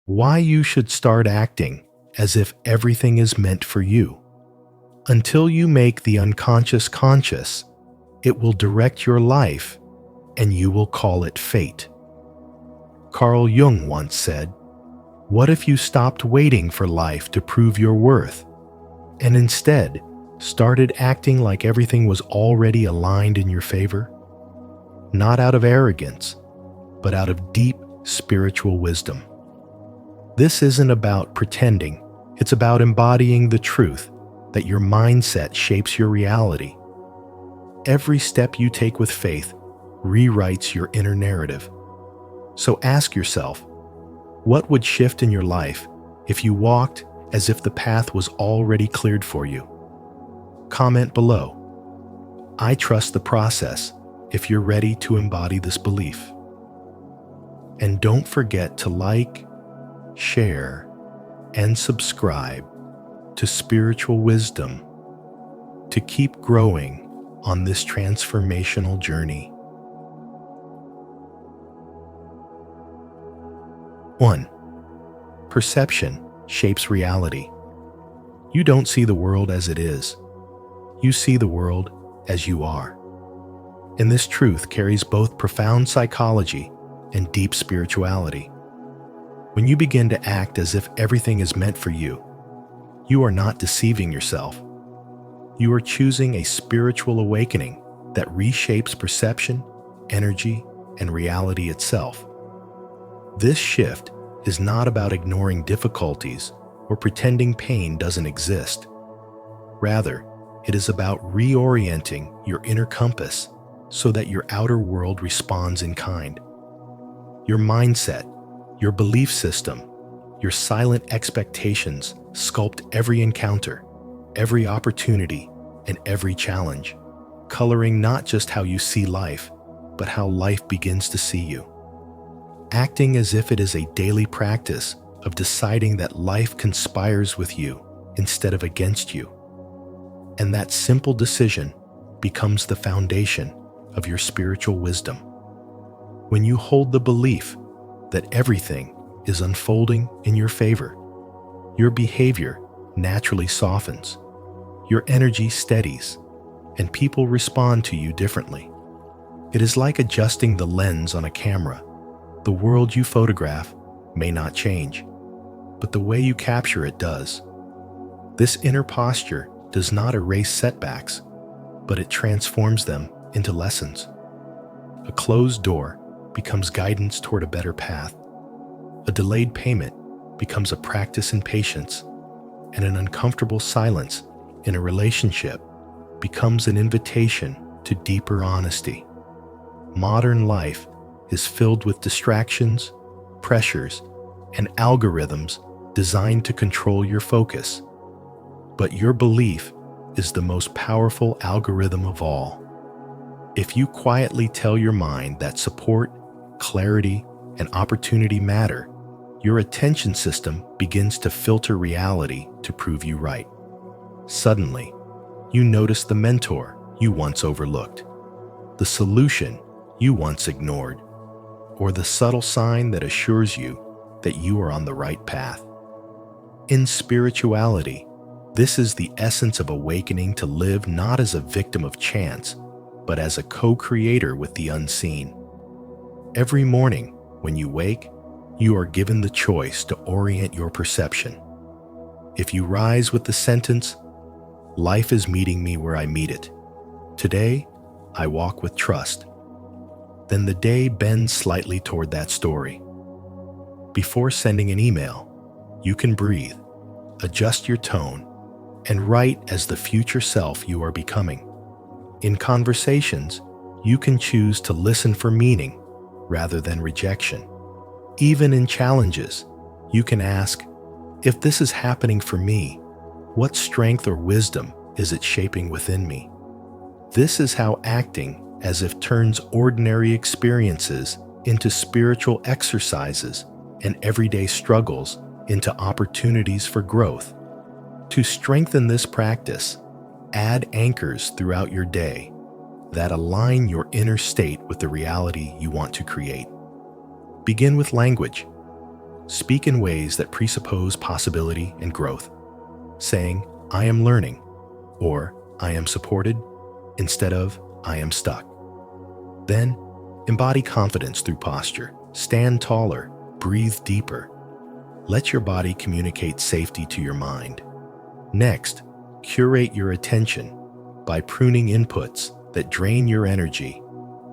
Why you should start acting as if everything is meant for you. Until you make the unconscious conscious, it will direct your life and you will call it fate. Carl Jung once said, "What if you stopped waiting for life to prove your worth and instead started acting like everything was already aligned in your favor?" Not out of arrogance, but out of deep spiritual wisdom. This isn't about pretending, it's about embodying the truth that your mindset shapes your reality. Every step you take with faith rewrites your inner narrative. So ask yourself, what would shift in your life if you walked as if the path was already cleared for you? Comment below. I trust the process if you're ready to embody this belief. And don't forget to like, share, and subscribe to Spiritual Wisdom to keep growing on this transformational journey. 1. Perception shapes reality. You don't see the world as it is. You see the world as you are. And this truth carries both profound psychology and deep spirituality. When you begin to act as if everything is meant for you, you are not deceiving yourself. You are choosing a spiritual awakening that reshapes perception, energy, and reality itself. This shift is not about ignoring difficulties or pretending pain doesn't exist. Rather, it is about reorienting your inner compass so that your outer world responds in kind. Your mindset, your belief system, your silent expectations sculpt every encounter, every opportunity, and every challenge, coloring not just how you see life, but how life begins to see you. Acting as if it is a daily practice of deciding that life conspires with you instead of against you. And that simple decision becomes the foundation of your spiritual wisdom. When you hold the belief that everything is unfolding in your favor, your behavior naturally softens, your energy steadies, and people respond to you differently. It is like adjusting the lens on a camera. The world you photograph may not change, but the way you capture it does. This inner posture does not erase setbacks, but it transforms them into lessons. A closed door becomes guidance toward a better path. A delayed payment becomes a practice in patience, and an uncomfortable silence in a relationship becomes an invitation to deeper honesty. Modern life is filled with distractions, pressures, and algorithms designed to control your focus. But your belief is the most powerful algorithm of all. If you quietly tell your mind that support, clarity, and opportunity matter, your attention system begins to filter reality to prove you right. Suddenly, you notice the mentor you once overlooked, the solution you once ignored, or the subtle sign that assures you that you are on the right path. In spirituality, this is the essence of awakening to live not as a victim of chance, but as a co-creator with the unseen. Every morning, when you wake, you are given the choice to orient your perception. If you rise with the sentence, "Life is meeting me where I meet it. Today, I walk with trust," then the day bends slightly toward that story. Before sending an email, you can breathe, adjust your tone, and write as the future self you are becoming. In conversations, you can choose to listen for meaning rather than rejection. Even in challenges, you can ask, if this is happening for me, what strength or wisdom is it shaping within me? This is how acting as if turns ordinary experiences into spiritual exercises and everyday struggles into opportunities for growth. To strengthen this practice, add anchors throughout your day that align your inner state with the reality you want to create. Begin with language. Speak in ways that presuppose possibility and growth, saying, "I am learning," or "I am supported," instead of "I am stuck." Then, embody confidence through posture. Stand taller, breathe deeper. Let your body communicate safety to your mind. Next, curate your attention by pruning inputs that drain your energy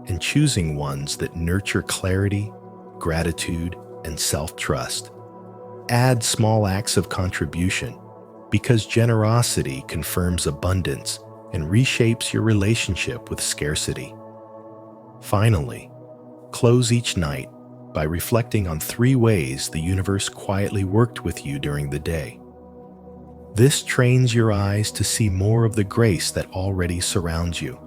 and choosing ones that nurture clarity, gratitude, and self-trust. Add small acts of contribution because generosity confirms abundance and reshapes your relationship with scarcity. Finally, close each night by reflecting on 3 ways the universe quietly worked with you during the day. This trains your eyes to see more of the grace that already surrounds you.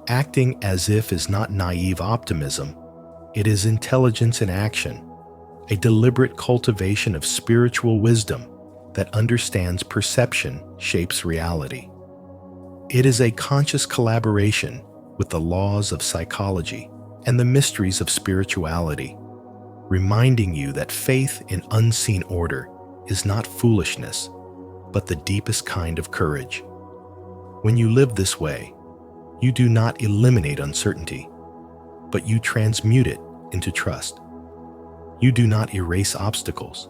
Acting as if is not naive optimism, it is intelligence in action, a deliberate cultivation of spiritual wisdom that understands perception shapes reality. It is a conscious collaboration with the laws of psychology and the mysteries of spirituality, reminding you that faith in unseen order is not foolishness, but the deepest kind of courage. When you live this way, you do not eliminate uncertainty, but you transmute it into trust. You do not erase obstacles,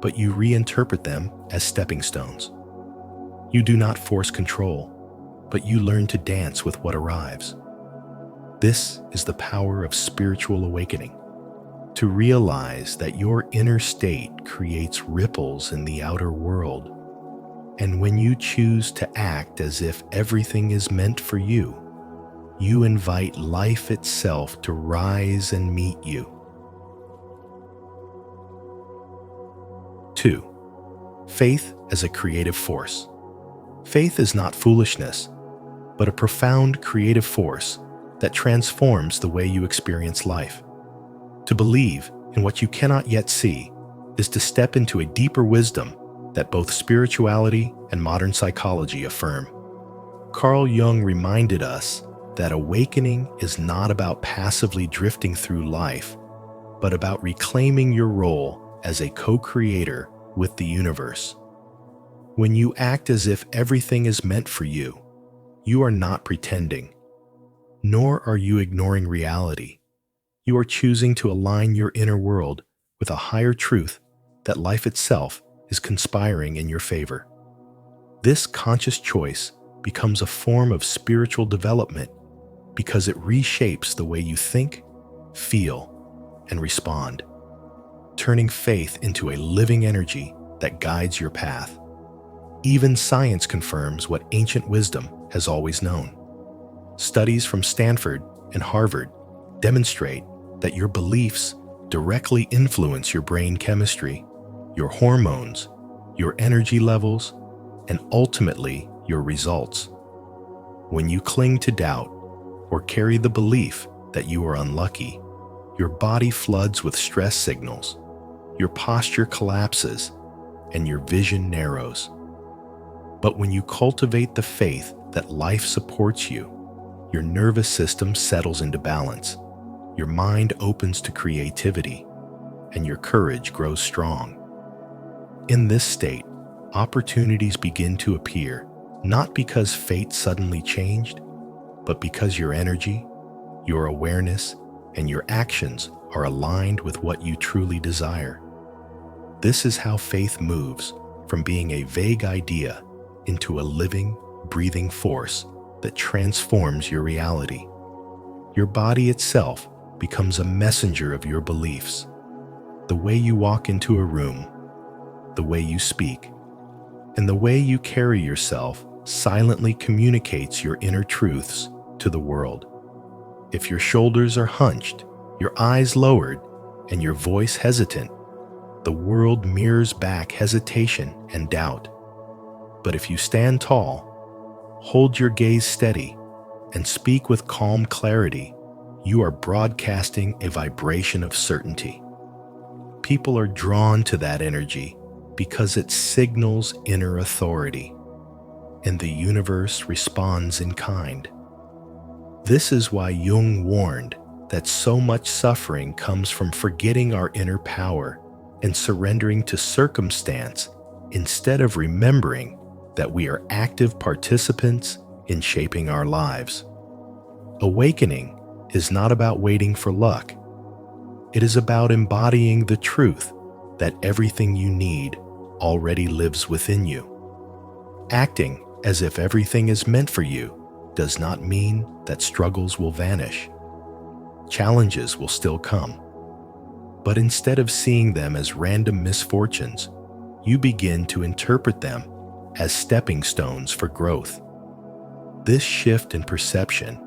but you reinterpret them as stepping stones. You do not force control, but you learn to dance with what arrives. This is the power of spiritual awakening, to realize that your inner state creates ripples in the outer world. And when you choose to act as if everything is meant for you, you invite life itself to rise and meet you. 2. Faith as a creative force. Faith is not foolishness, but a profound creative force that transforms the way you experience life. To believe in what you cannot yet see is to step into a deeper wisdom that both spirituality and modern psychology affirm. Carl Jung reminded us that awakening is not about passively drifting through life, but about reclaiming your role as a co-creator with the universe. When you act as if everything is meant for you, you are not pretending, nor are you ignoring reality. You are choosing to align your inner world with a higher truth that life itself is conspiring in your favor. This conscious choice becomes a form of spiritual development because it reshapes the way you think, feel, and respond, turning faith into a living energy that guides your path. Even science confirms what ancient wisdom has always known. Studies from Stanford and Harvard demonstrate that your beliefs directly influence your brain chemistry, your hormones, your energy levels, and ultimately your results. When you cling to doubt or carry the belief that you are unlucky, your body floods with stress signals, your posture collapses, and your vision narrows. But when you cultivate the faith that life supports you, your nervous system settles into balance, your mind opens to creativity, and your courage grows strong. In this state, opportunities begin to appear, not because fate suddenly changed, but because your energy, your awareness, and your actions are aligned with what you truly desire. This is how faith moves from being a vague idea into a living, breathing force that transforms your reality. Your body itself becomes a messenger of your beliefs. The way you walk into a room, the way you speak, and the way you carry yourself silently communicates your inner truths to the world. If your shoulders are hunched, your eyes lowered, and your voice hesitant, the world mirrors back hesitation and doubt. But if you stand tall, hold your gaze steady, and speak with calm clarity, you are broadcasting a vibration of certainty. People are drawn to that energy because it signals inner authority, and the universe responds in kind. This is why Jung warned that so much suffering comes from forgetting our inner power and surrendering to circumstance instead of remembering that we are active participants in shaping our lives. Awakening is not about waiting for luck. It is about embodying the truth that everything you need already lives within you. Acting as if everything is meant for you does not mean that struggles will vanish. Challenges will still come. But instead of seeing them as random misfortunes, you begin to interpret them as stepping stones for growth. This shift in perception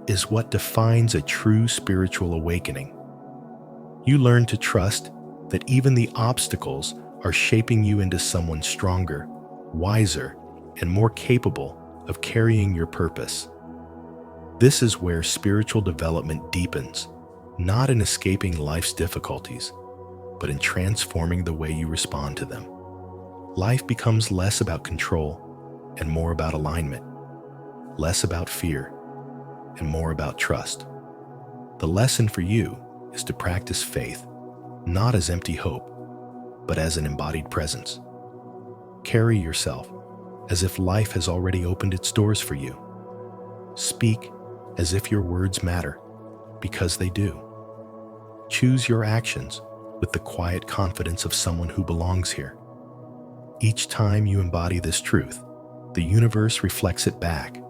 is what defines a true spiritual awakening. You learn to trust that even the obstacles are shaping you into someone stronger, wiser, and more capable of carrying your purpose. This is where spiritual development deepens, not in escaping life's difficulties, but in transforming the way you respond to them. Life becomes less about control and more about alignment, less about fear and more about trust. The lesson for you is to practice faith, not as empty hope, but as an embodied presence. Carry yourself as if life has already opened its doors for you. Speak as if your words matter, because they do. Choose your actions with the quiet confidence of someone who belongs here. Each time you embody this truth, the universe reflects it back,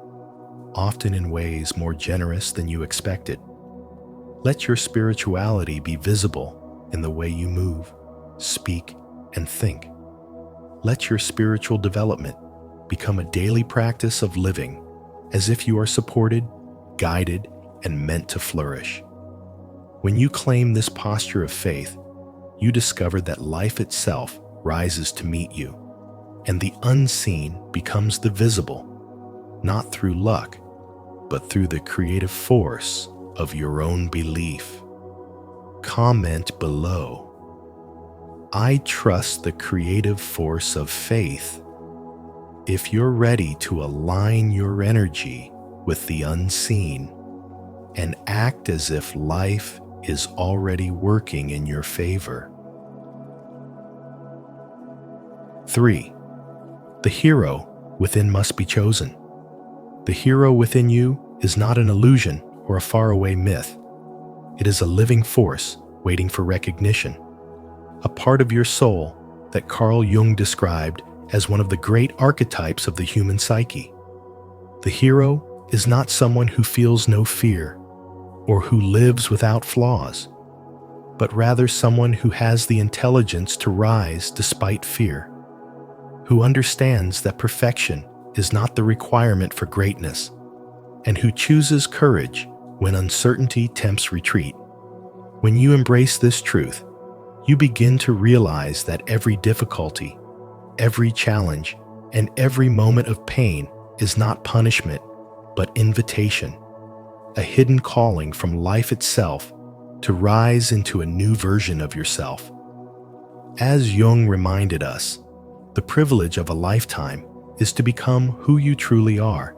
often in ways more generous than you expected. Let your spirituality be visible in the way you move, speak, and think. Let your spiritual development become a daily practice of living as if you are supported, guided, and meant to flourish. When you claim this posture of faith, you discover that life itself rises to meet you, and the unseen becomes the visible, not through luck, but through the creative force of your own belief. Comment below, "I trust the creative force of faith," if you're ready to align your energy with the unseen and act as if life is already working in your favor. 3. The hero within must be chosen. The hero within you is not an illusion or a faraway myth. It is a living force waiting for recognition, a part of your soul that Carl Jung described as one of the great archetypes of the human psyche. The hero is not someone who feels no fear or who lives without flaws, but rather someone who has the intelligence to rise despite fear, who understands that perfection is not the requirement for greatness, and who chooses courage when uncertainty tempts retreat. When you embrace this truth, you begin to realize that every difficulty, every challenge, and every moment of pain is not punishment, but invitation, a hidden calling from life itself to rise into a new version of yourself. As Jung reminded us, the privilege of a lifetime is to become who you truly are,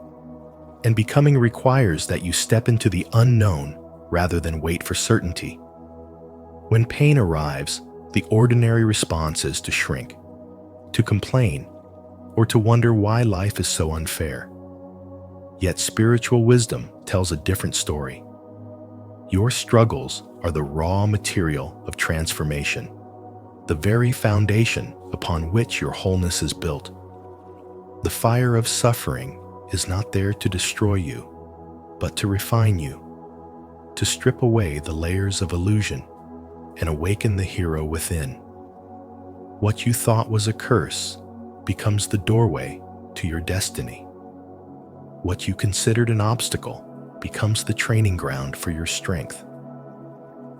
and becoming requires that you step into the unknown rather than wait for certainty. When pain arrives, the ordinary response is to shrink, to complain, or to wonder why life is so unfair. Yet spiritual wisdom tells a different story. Your struggles are the raw material of transformation, the very foundation upon which your wholeness is built. The fire of suffering is not there to destroy you, but to refine you, to strip away the layers of illusion and awaken the hero within. What you thought was a curse becomes the doorway to your destiny. What you considered an obstacle becomes the training ground for your strength.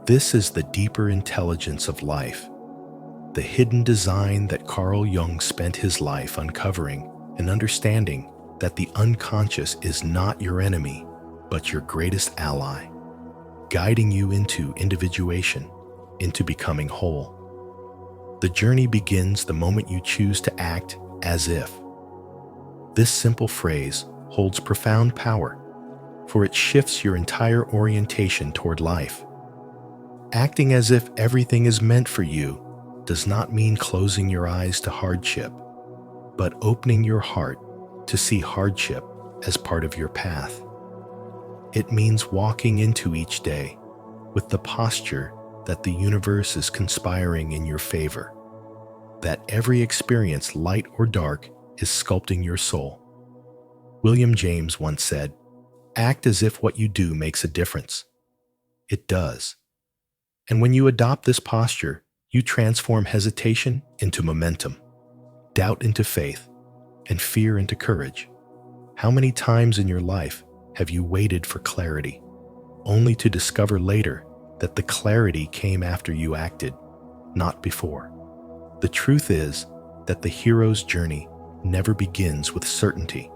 This is the deeper intelligence of life, the hidden design that Carl Jung spent his life uncovering and understanding that the unconscious is not your enemy, but your greatest ally, guiding you into individuation, into becoming whole. The journey begins the moment you choose to act as if. This simple phrase holds profound power, for it shifts your entire orientation toward life. Acting as if everything is meant for you does not mean closing your eyes to hardship, but opening your heart to see hardship as part of your path. It means walking into each day with the posture that the universe is conspiring in your favor, that every experience, light or dark, is sculpting your soul. William James once said, "Act as if what you do makes a difference." It does. And when you adopt this posture, you transform hesitation into momentum, doubt into faith, and fear into courage. How many times in your life have you waited for clarity, only to discover later that the clarity came after you acted, not before? The truth is that the hero's journey never begins with certainty.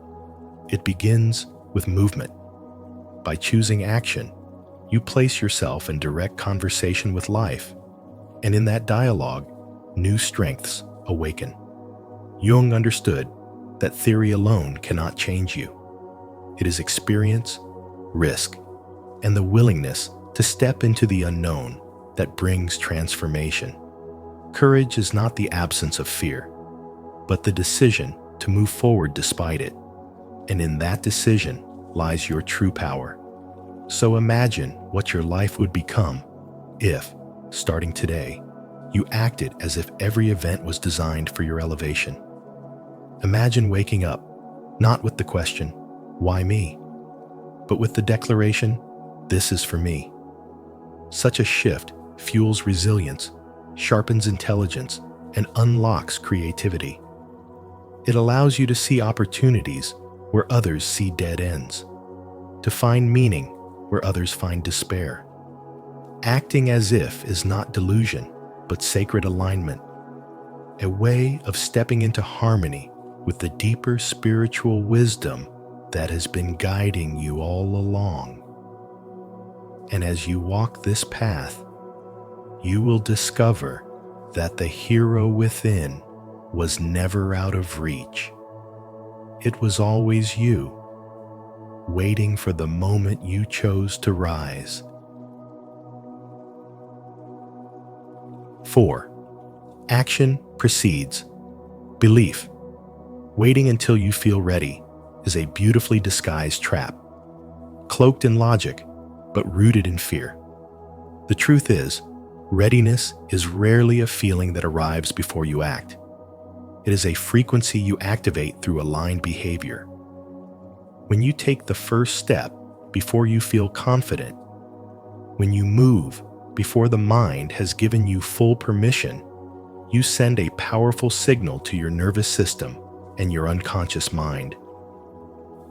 It begins with movement. By choosing action, you place yourself in direct conversation with life, and in that dialogue, new strengths awaken. Jung understood that theory alone cannot change you. It is experience, risk, and the willingness to step into the unknown that brings transformation. Courage is not the absence of fear, but the decision to move forward despite it. And in that decision lies your true power. So imagine what your life would become if, starting today, you acted as if every event was designed for your elevation. Imagine waking up, not with the question, "Why me?" but with the declaration, "This is for me." Such a shift fuels resilience, sharpens intelligence, and unlocks creativity. It allows you to see opportunities where others see dead ends, to find meaning where others find despair. Acting as if is not delusion, but sacred alignment, a way of stepping into harmony with the deeper spiritual wisdom that has been guiding you all along. And as you walk this path, you will discover that the hero within was never out of reach. It was always you, waiting for the moment you chose to rise. 4. Action precedes belief. Waiting until you feel ready is a beautifully disguised trap, cloaked in logic, but rooted in fear. The truth is, readiness is rarely a feeling that arrives before you act. It is a frequency you activate through aligned behavior. When you take the first step before you feel confident, when you move before the mind has given you full permission, you send a powerful signal to your nervous system and your unconscious mind.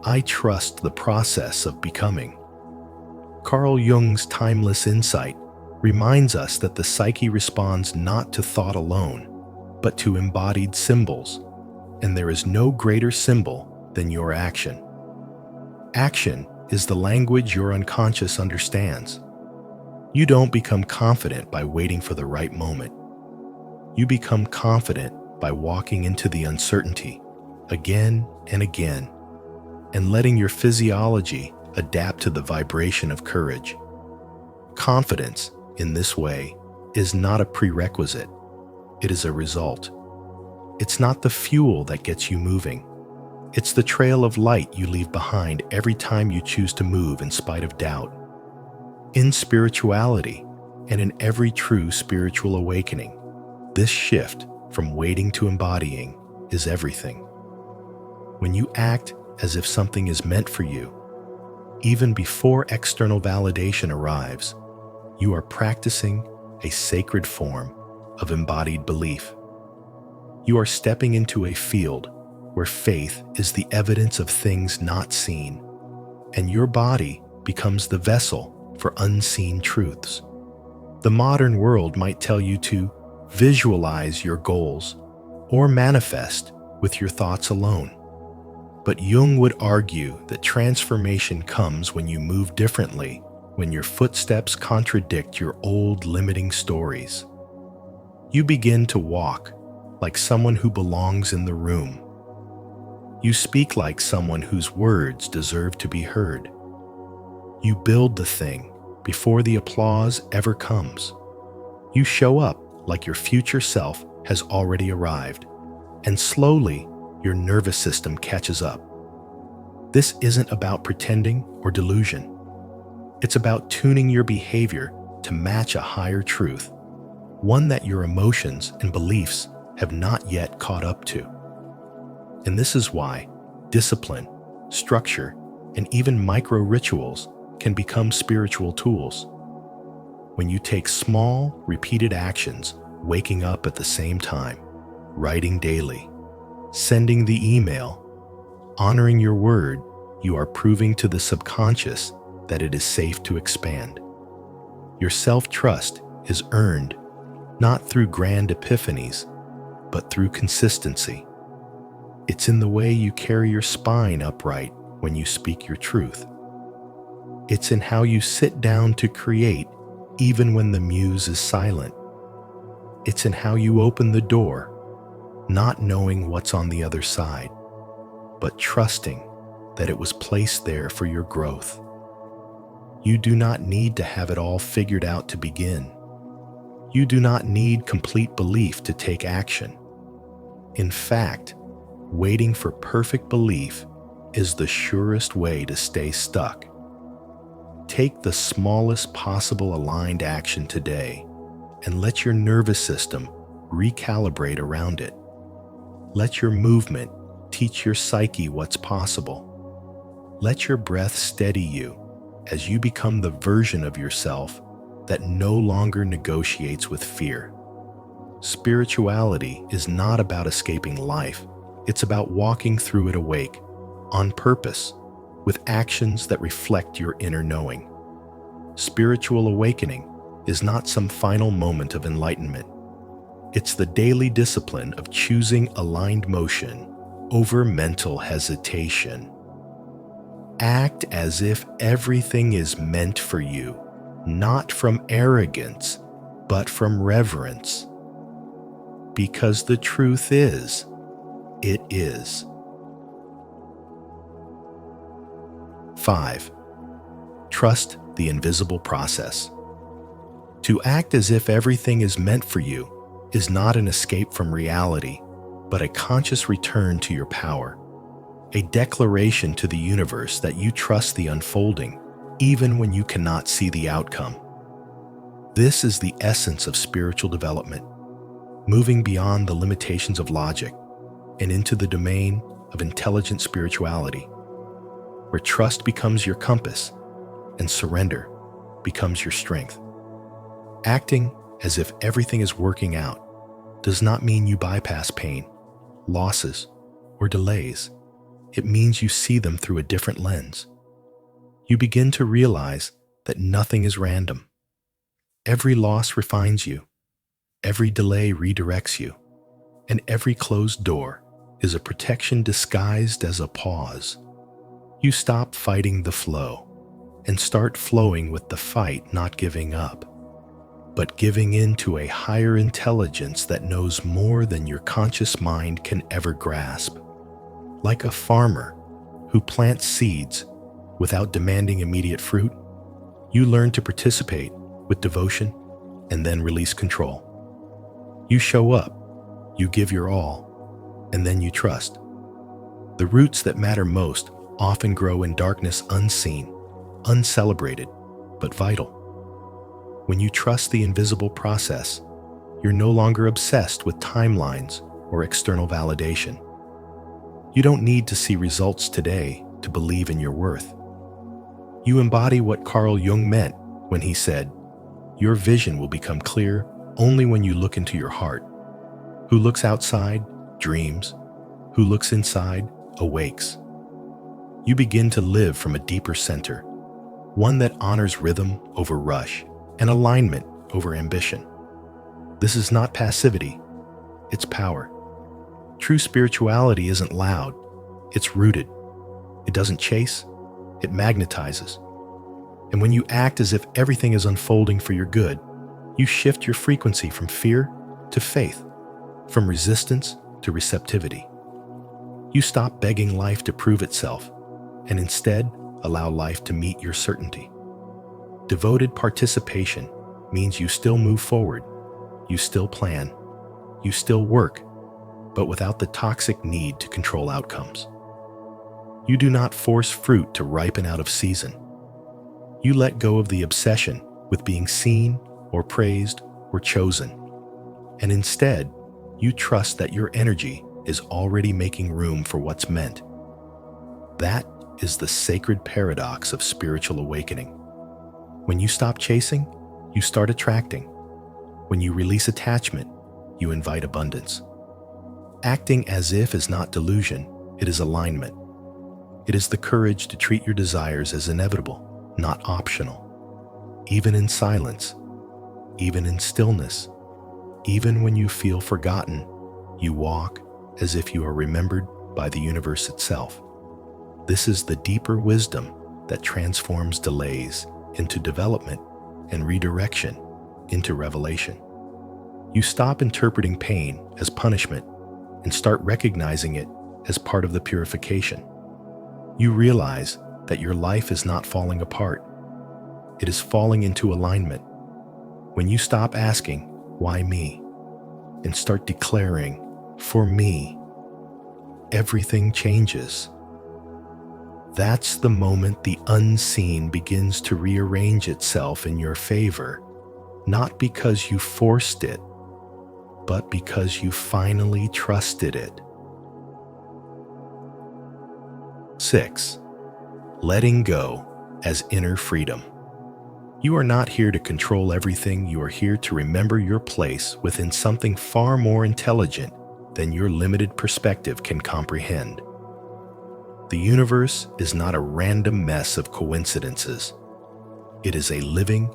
I trust the process of becoming. Carl Jung's timeless insight reminds us that the psyche responds not to thought alone, but to embodied symbols, and there is no greater symbol than your action. Action is the language your unconscious understands. You don't become confident by waiting for the right moment. You become confident by walking into the uncertainty again and again, and letting your physiology adapt to the vibration of courage. Confidence, in this way, is not a prerequisite. It is a result. It's not the fuel that gets you moving. It's the trail of light you leave behind every time you choose to move in spite of doubt. In spirituality, and in every true spiritual awakening, this shift from waiting to embodying is everything. When you act as if something is meant for you, even before external validation arrives, you are practicing a sacred form of embodied belief. You are stepping into a field where faith is the evidence of things not seen, and your body becomes the vessel for unseen truths. The modern world might tell you to visualize your goals or manifest with your thoughts alone. But Jung would argue that transformation comes when you move differently, when your footsteps contradict your old limiting stories. You begin to walk like someone who belongs in the room. You speak like someone whose words deserve to be heard. You build the thing before the applause ever comes. You show up like your future self has already arrived, and slowly your nervous system catches up. This isn't about pretending or delusion. It's about tuning your behavior to match a higher truth, one that your emotions and beliefs have not yet caught up to. And this is why discipline, structure, and even micro-rituals can become spiritual tools. When you take small, repeated actions, waking up at the same time, writing daily, sending the email, honoring your word, you are proving to the subconscious that it is safe to expand. Your self-trust is earned not through grand epiphanies, but through consistency. It's in the way you carry your spine upright when you speak your truth. It's in how you sit down to create even when the muse is silent. It's in how you open the door, not knowing what's on the other side, but trusting that it was placed there for your growth. You do not need to have it all figured out to begin. You do not need complete belief to take action. In fact, waiting for perfect belief is the surest way to stay stuck. Take the smallest possible aligned action today and let your nervous system recalibrate around it. Let your movement teach your psyche what's possible. Let your breath steady you as you become the version of yourself that no longer negotiates with fear. Spirituality is not about escaping life. It's about walking through it awake, on purpose, with actions that reflect your inner knowing. Spiritual awakening is not some final moment of enlightenment. It's the daily discipline of choosing aligned motion over mental hesitation. Act as if everything is meant for you, not from arrogance, but from reverence. Because the truth is, it is. 5. Trust the invisible process. To act as if everything is meant for you is not an escape from reality, but a conscious return to your power, a declaration to the universe that you trust the unfolding, even when you cannot see the outcome. This is the essence of spiritual development, moving beyond the limitations of logic and into the domain of intelligent spirituality, where trust becomes your compass and surrender becomes your strength. Acting as if everything is working out does not mean you bypass pain, losses, or delays. It means you see them through a different lens. You begin to realize that nothing is random. Every loss refines you, every delay redirects you, and every closed door is a protection disguised as a pause. You stop fighting the flow and start flowing with the fight, not giving up, but giving in to a higher intelligence that knows more than your conscious mind can ever grasp. Like a farmer who plants seeds without demanding immediate fruit, you learn to participate with devotion and then release control. You show up, you give your all, and then you trust. The roots that matter most often grow in darkness, unseen, uncelebrated, but vital. When you trust the invisible process, you're no longer obsessed with timelines or external validation. You don't need to see results today to believe in your worth. You embody what Carl Jung meant when he said, "Your vision will become clear only when you look into your heart. Who looks outside dreams. Who looks inside awakes." You begin to live from a deeper center, one that honors rhythm over rush and alignment over ambition. This is not passivity, it's power. True spirituality isn't loud, it's rooted. It doesn't chase, it magnetizes. And when you act as if everything is unfolding for your good, you shift your frequency from fear to faith, from resistance to receptivity. You stop begging life to prove itself, and instead allow life to meet your certainty. Devoted participation means you still move forward, You still plan. You still work, but without the toxic need to control outcomes. You do not force fruit to ripen out of season. You let go of the obsession with being seen or praised or chosen. And instead, you trust that your energy is already making room for what's meant. That is the sacred paradox of spiritual awakening. When you stop chasing, you start attracting. When you release attachment, you invite abundance. Acting as if is not delusion, it is alignment. It is the courage to treat your desires as inevitable, not optional. Even in silence, even in stillness, even when you feel forgotten, you walk as if you are remembered by the universe itself. This is the deeper wisdom that transforms delays into development and redirection into revelation. You stop interpreting pain as punishment and start recognizing it as part of the purification. You realize that your life is not falling apart. It is falling into alignment. When you stop asking, "Why me?" and start declaring, "For me," everything changes. That's the moment the unseen begins to rearrange itself in your favor, not because you forced it, but because you finally trusted it. 6. Letting go as inner freedom. You are not here to control everything. You are here to remember your place within something far more intelligent than your limited perspective can comprehend. The universe is not a random mess of coincidences. It is a living,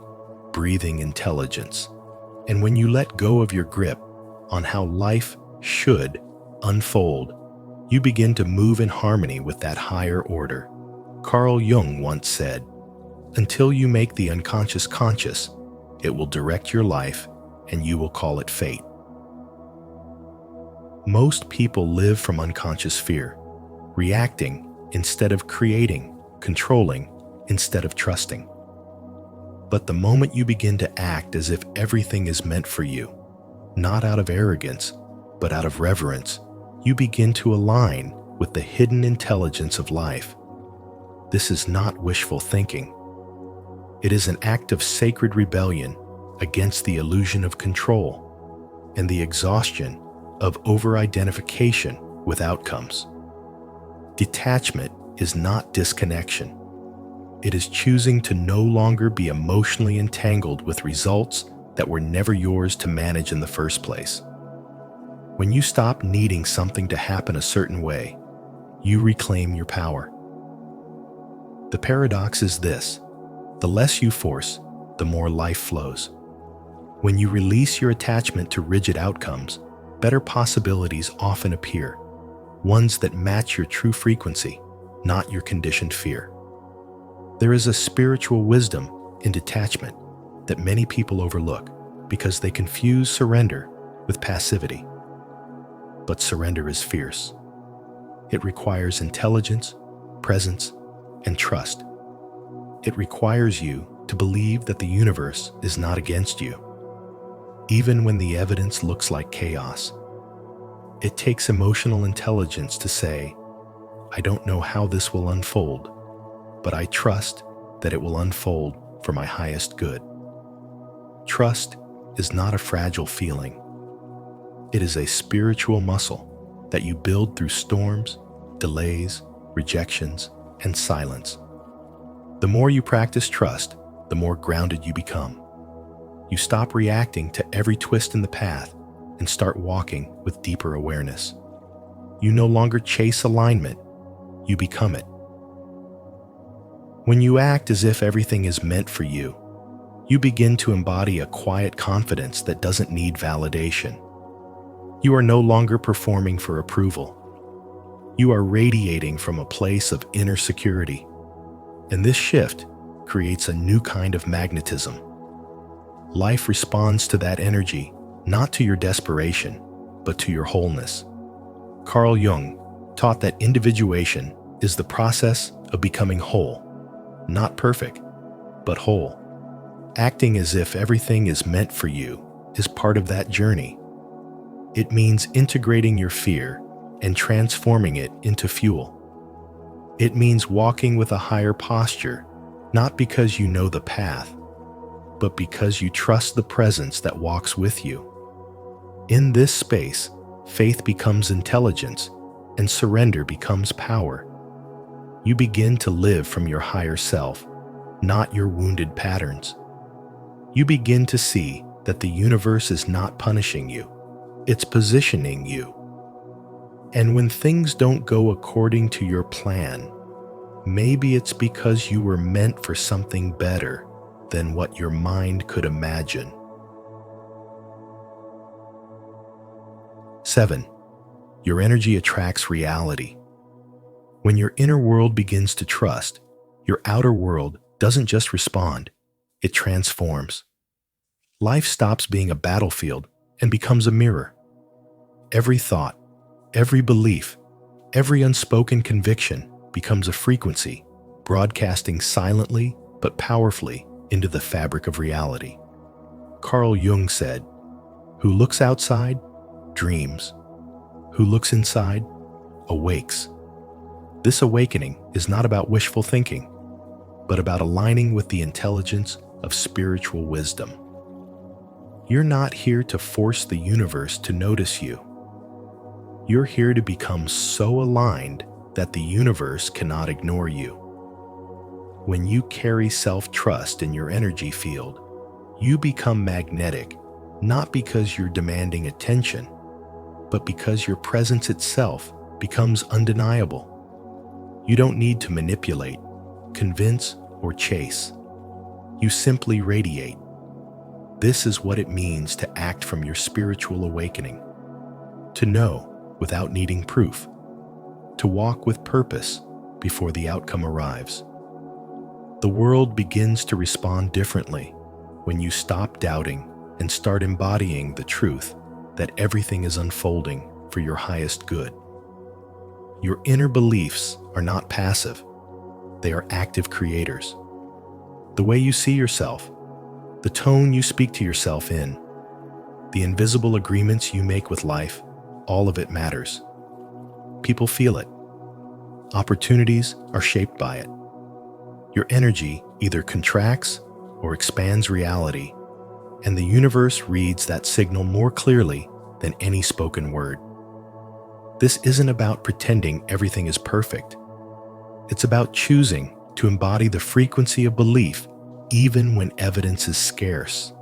breathing intelligence. And when you let go of your grip on how life should unfold, you begin to move in harmony with that higher order. Carl Jung once said, "Until you make the unconscious conscious, it will direct your life and you will call it fate." Most people live from unconscious fear, reacting instead of creating, controlling instead of trusting. But the moment you begin to act as if everything is meant for you, not out of arrogance, but out of reverence, you begin to align with the hidden intelligence of life. This is not wishful thinking. It is an act of sacred rebellion against the illusion of control and the exhaustion of over-identification with outcomes. Detachment is not disconnection. It is choosing to no longer be emotionally entangled with results that were never yours to manage in the first place. When you stop needing something to happen a certain way, you reclaim your power. The paradox is this: the less you force, the more life flows. When you release your attachment to rigid outcomes, better possibilities often appear, ones that match your true frequency, not your conditioned fear. There is a spiritual wisdom in detachment that many people overlook because they confuse surrender with passivity. But surrender is fierce. It requires intelligence, presence, and trust. It requires you to believe that the universe is not against you, even when the evidence looks like chaos. It takes emotional intelligence to say, "I don't know how this will unfold, but I trust that it will unfold for my highest good." Trust is not a fragile feeling. It is a spiritual muscle that you build through storms, delays, rejections, and silence. The more you practice trust, the more grounded you become. You stop reacting to every twist in the path and start walking with deeper awareness. You no longer chase alignment, you become it. When you act as if everything is meant for you, you begin to embody a quiet confidence that doesn't need validation. You are no longer performing for approval. You are radiating from a place of inner security. And this shift creates a new kind of magnetism. Life responds to that energy, not to your desperation, but to your wholeness. Carl Jung taught that individuation is the process of becoming whole, not perfect, but whole. Acting as if everything is meant for you is part of that journey. It means integrating your fear and transforming it into fuel. It means walking with a higher posture, not because you know the path, but because you trust the presence that walks with you. In this space, faith becomes intelligence and surrender becomes power. You begin to live from your higher self, not your wounded patterns. You begin to see that the universe is not punishing you, it's positioning you. And when things don't go according to your plan, maybe it's because you were meant for something better than what your mind could imagine. 7. Your energy attracts reality. When your inner world begins to trust, your outer world doesn't just respond, it transforms. Life stops being a battlefield and becomes a mirror. Every thought, every belief, every unspoken conviction becomes a frequency, broadcasting silently but powerfully into the fabric of reality. Carl Jung said, "Who looks outside, dreams. Who looks inside, awakes." This awakening is not about wishful thinking, but about aligning with the intelligence of spiritual wisdom. You're not here to force the universe to notice you. You're here to become so aligned that the universe cannot ignore you. When you carry self-trust in your energy field, you become magnetic, not because you're demanding attention, but because your presence itself becomes undeniable. You don't need to manipulate, convince, or chase. You simply radiate. This is what it means to act from your spiritual awakening. To know without needing proof. To walk with purpose before the outcome arrives. The world begins to respond differently when you stop doubting and start embodying the truth that everything is unfolding for your highest good. Your inner beliefs are not passive. They are active creators. The way you see yourself, the tone you speak to yourself in, the invisible agreements you make with life, all of it matters. People feel it. Opportunities are shaped by it. Your energy either contracts or expands reality, and the universe reads that signal more clearly than any spoken word. This isn't about pretending everything is perfect. It's about choosing to embody the frequency of belief even when evidence is scarce.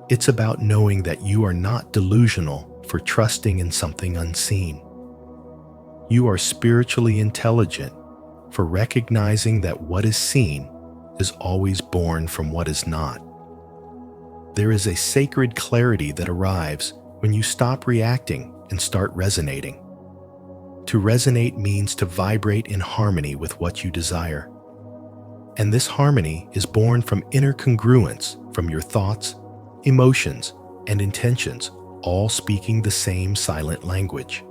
It's about knowing that you are not delusional for trusting in something unseen. You are spiritually intelligent for recognizing that what is seen is always born from what is not. There is a sacred clarity that arrives when you stop reacting and start resonating. To resonate means to vibrate in harmony with what you desire. And this harmony is born from inner congruence from your thoughts, emotions, and intentions, all speaking the same silent language.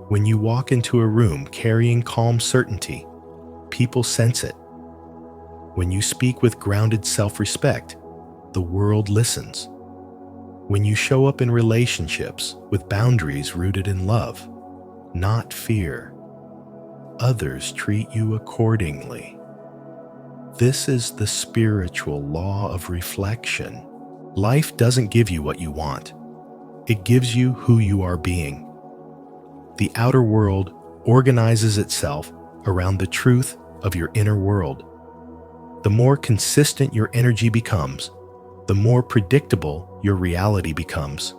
When you walk into a room carrying calm certainty, people sense it. When you speak with grounded self-respect, the world listens. When you show up in relationships with boundaries rooted in love, not fear, others treat you accordingly. This is the spiritual law of reflection. Life doesn't give you what you want. It gives you who you are being. The outer world organizes itself around the truth of your inner world. The more consistent your energy becomes, the more predictable your reality becomes.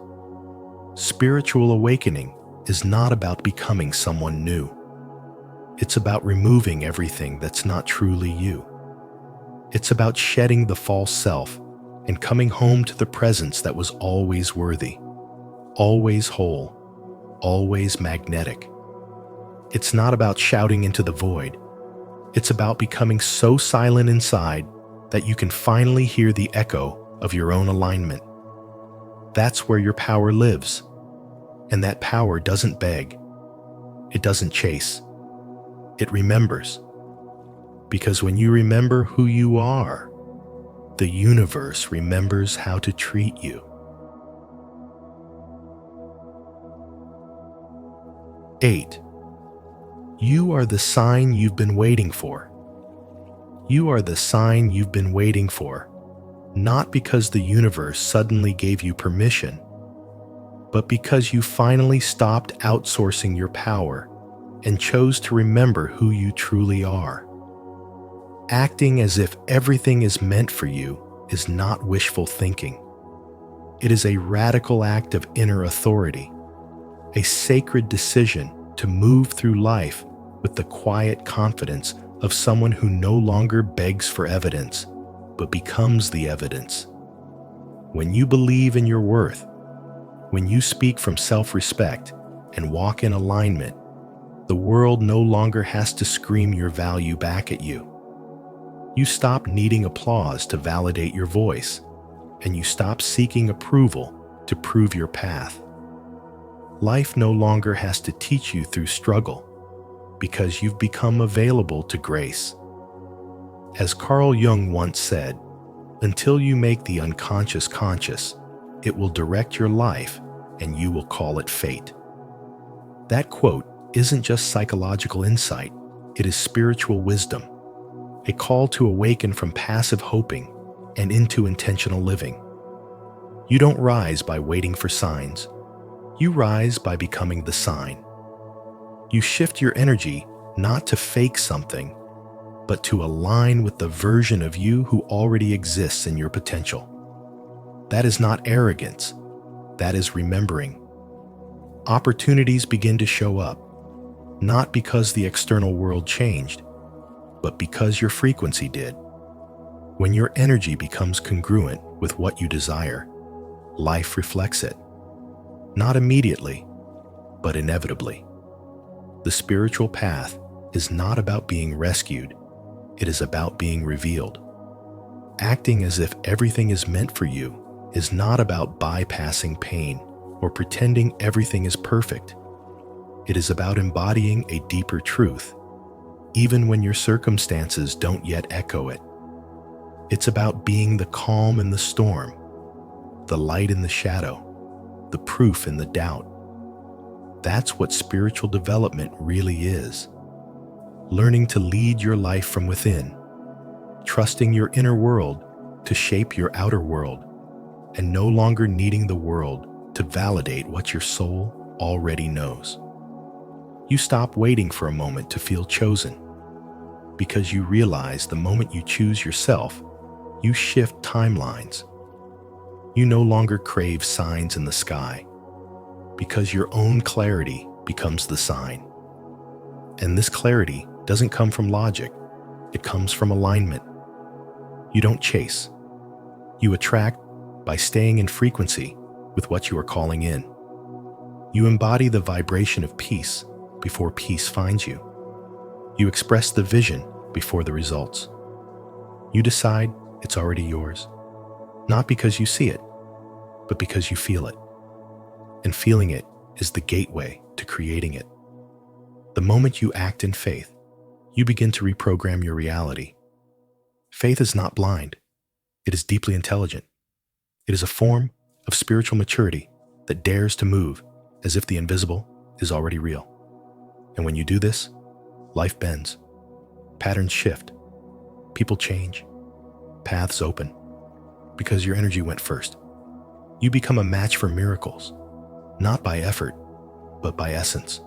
Spiritual awakening is not about becoming someone new. It's about removing everything that's not truly you. It's about shedding the false self and coming home to the presence that was always worthy, always whole, always magnetic. It's not about shouting into the void. It's about becoming so silent inside that you can finally hear the echo of your own alignment. That's where your power lives. And that power doesn't beg. It doesn't chase. It remembers. Because when you remember who you are, the universe remembers how to treat you. 8. You are the sign you've been waiting for. You are the sign you've been waiting for, not because the universe suddenly gave you permission, but because you finally stopped outsourcing your power and chose to remember who you truly are. Acting as if everything is meant for you is not wishful thinking. It is a radical act of inner authority, a sacred decision to move through life with the quiet confidence of someone who no longer begs for evidence, but becomes the evidence. When you believe in your worth, when you speak from self-respect and walk in alignment, the world no longer has to scream your value back at you. You stop needing applause to validate your voice, and you stop seeking approval to prove your path. Life no longer has to teach you through struggle, because you've become available to grace. As Carl Jung once said, until you make the unconscious conscious, it will direct your life and you will call it fate. That quote isn't just psychological insight, it is spiritual wisdom, a call to awaken from passive hoping and into intentional living. You don't rise by waiting for signs, you rise by becoming the sign. You shift your energy not to fake something, but to align with the version of you who already exists in your potential. That is not arrogance, that is remembering. Opportunities begin to show up, not because the external world changed, but because your frequency did. When your energy becomes congruent with what you desire, life reflects it. Not immediately, but inevitably. The spiritual path is not about being rescued, it is about being revealed. Acting as if everything is meant for you is not about bypassing pain or pretending everything is perfect. It is about embodying a deeper truth, even when your circumstances don't yet echo it. It's about being the calm in the storm, the light in the shadow, the proof in the doubt. That's what spiritual development really is. Learning to lead your life from within, trusting your inner world to shape your outer world, and no longer needing the world to validate what your soul already knows. You stop waiting for a moment to feel chosen, because you realize the moment you choose yourself, you shift timelines. You no longer crave signs in the sky, because your own clarity becomes the sign. And this clarity doesn't come from logic, it comes from alignment. You don't chase, you attract by staying in frequency with what you are calling in. You embody the vibration of peace before peace finds you. You express the vision before the results. You decide it's already yours, not because you see it, but because you feel it. And feeling it is the gateway to creating it. The moment you act in faith, you begin to reprogram your reality. Faith is not blind. It is deeply intelligent. It is a form of spiritual maturity that dares to move as if the invisible is already real. And when you do this, life bends, patterns shift, people change, paths open, because your energy went first. You become a match for miracles, not by effort, but by essence.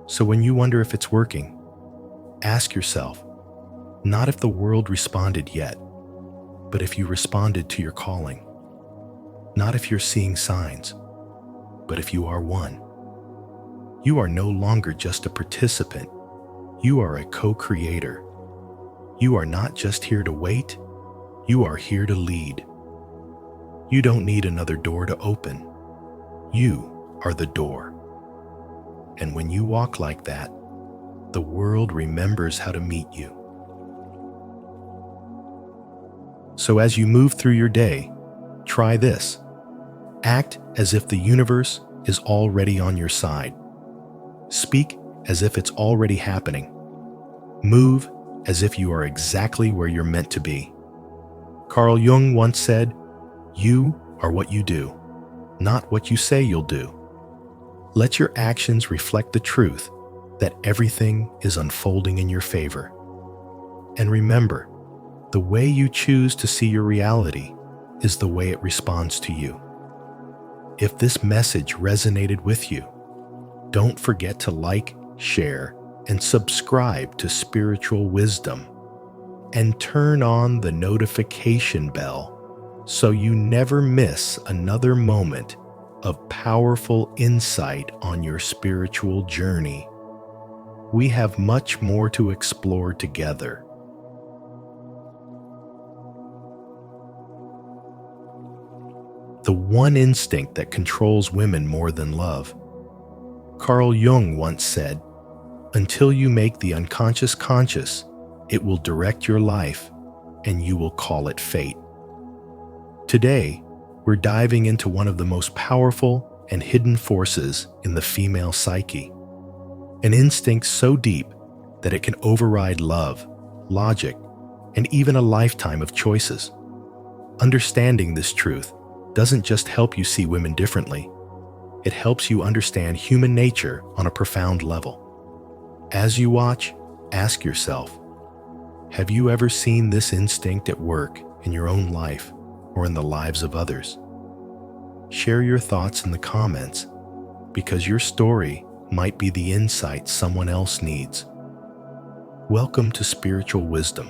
So when you wonder if it's working, ask yourself, not if the world responded yet, but if you responded to your calling. Not if you're seeing signs, but if you are one. You are no longer just a participant, you are a co-creator. You are not just here to wait, you are here to lead. You don't need another door to open. You are the door. And when you walk like that, the world remembers how to meet you. So as you move through your day, try this. Act as if the universe is already on your side. Speak as if it's already happening. Move as if you are exactly where you're meant to be. Carl Jung once said, "You are what you do, not what you say you'll do." Let your actions reflect the truth that everything is unfolding in your favor. And remember, the way you choose to see your reality is the way it responds to you. If this message resonated with you, don't forget to like, share, and subscribe to Spiritual Wisdom, and turn on the notification bell so you never miss another moment of powerful insight on your spiritual journey. We have much more to explore together. The one instinct that controls women more than love. Carl Jung once said, "Until you make the unconscious conscious, it will direct your life, and you will call it fate." Today, we're diving into one of the most powerful and hidden forces in the female psyche, an instinct so deep that it can override love, logic, and even a lifetime of choices. Understanding this truth doesn't just help you see women differently, it helps you understand human nature on a profound level. As you watch, ask yourself, have you ever seen this instinct at work in your own life or in the lives of others? Share your thoughts in the comments, because your story might be the insight someone else needs. Welcome to Spiritual Wisdom,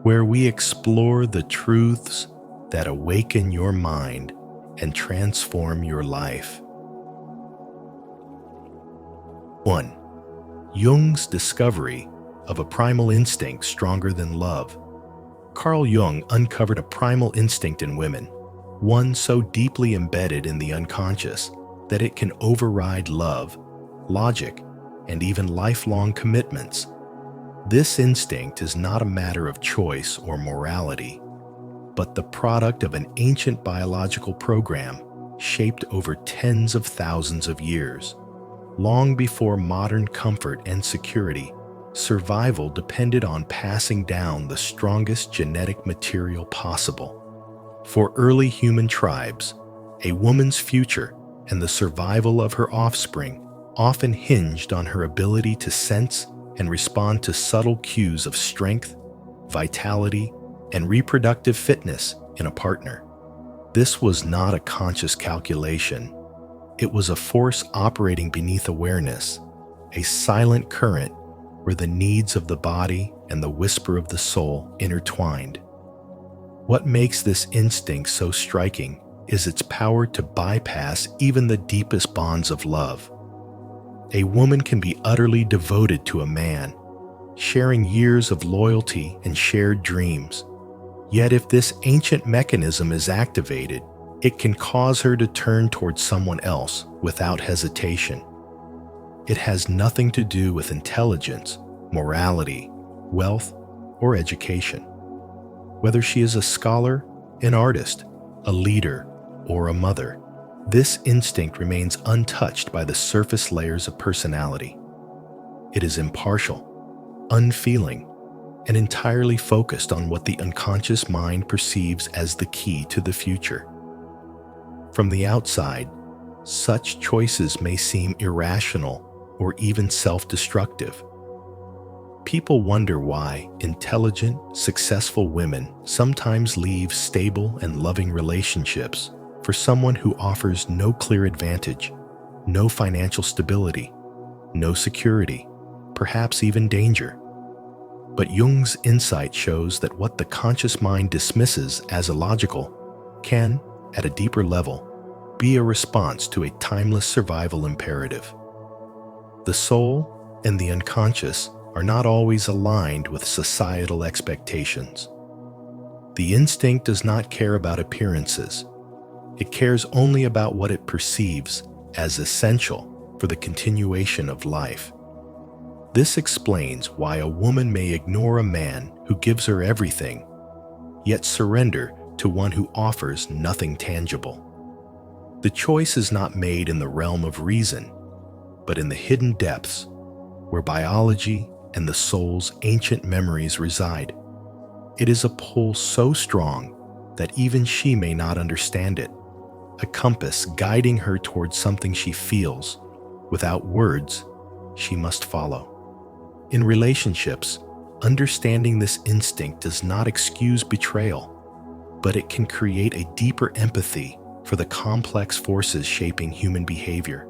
where we explore the truths that awaken your mind and transform your life. 1. Jung's discovery of a primal instinct stronger than love. Carl Jung uncovered a primal instinct in women, one so deeply embedded in the unconscious that it can override love, logic, and even lifelong commitments. This instinct is not a matter of choice or morality, but the product of an ancient biological program shaped over tens of thousands of years. Long before modern comfort and security, survival depended on passing down the strongest genetic material possible. For early human tribes, a woman's future and the survival of her offspring often hinged on her ability to sense and respond to subtle cues of strength, vitality, and reproductive fitness in a partner. This was not a conscious calculation. It was a force operating beneath awareness, a silent current where the needs of the body and the whisper of the soul intertwined. What makes this instinct so striking is its power to bypass even the deepest bonds of love. A woman can be utterly devoted to a man, sharing years of loyalty and shared dreams. Yet if this ancient mechanism is activated, it can cause her to turn towards someone else without hesitation. It has nothing to do with intelligence, morality, wealth, or education. Whether she is a scholar, an artist, a leader, or a mother, this instinct remains untouched by the surface layers of personality. It is impartial, unfeeling, and entirely focused on what the unconscious mind perceives as the key to the future. From the outside, such choices may seem irrational or even self-destructive. People wonder why intelligent, successful women sometimes leave stable and loving relationships for someone who offers no clear advantage, no financial stability, no security, perhaps even danger. But Jung's insight shows that what the conscious mind dismisses as illogical can, at a deeper level, be a response to a timeless survival imperative. The soul and the unconscious are not always aligned with societal expectations. The instinct does not care about appearances. It cares only about what it perceives as essential for the continuation of life. This explains why a woman may ignore a man who gives her everything, yet surrender to one who offers nothing tangible. The choice is not made in the realm of reason, but in the hidden depths where biology and the soul's ancient memories reside. It is a pull so strong that even she may not understand it, a compass guiding her towards something she feels Without words, she must follow. In relationships, understanding this instinct does not excuse betrayal, but it can create a deeper empathy for the complex forces shaping human behavior.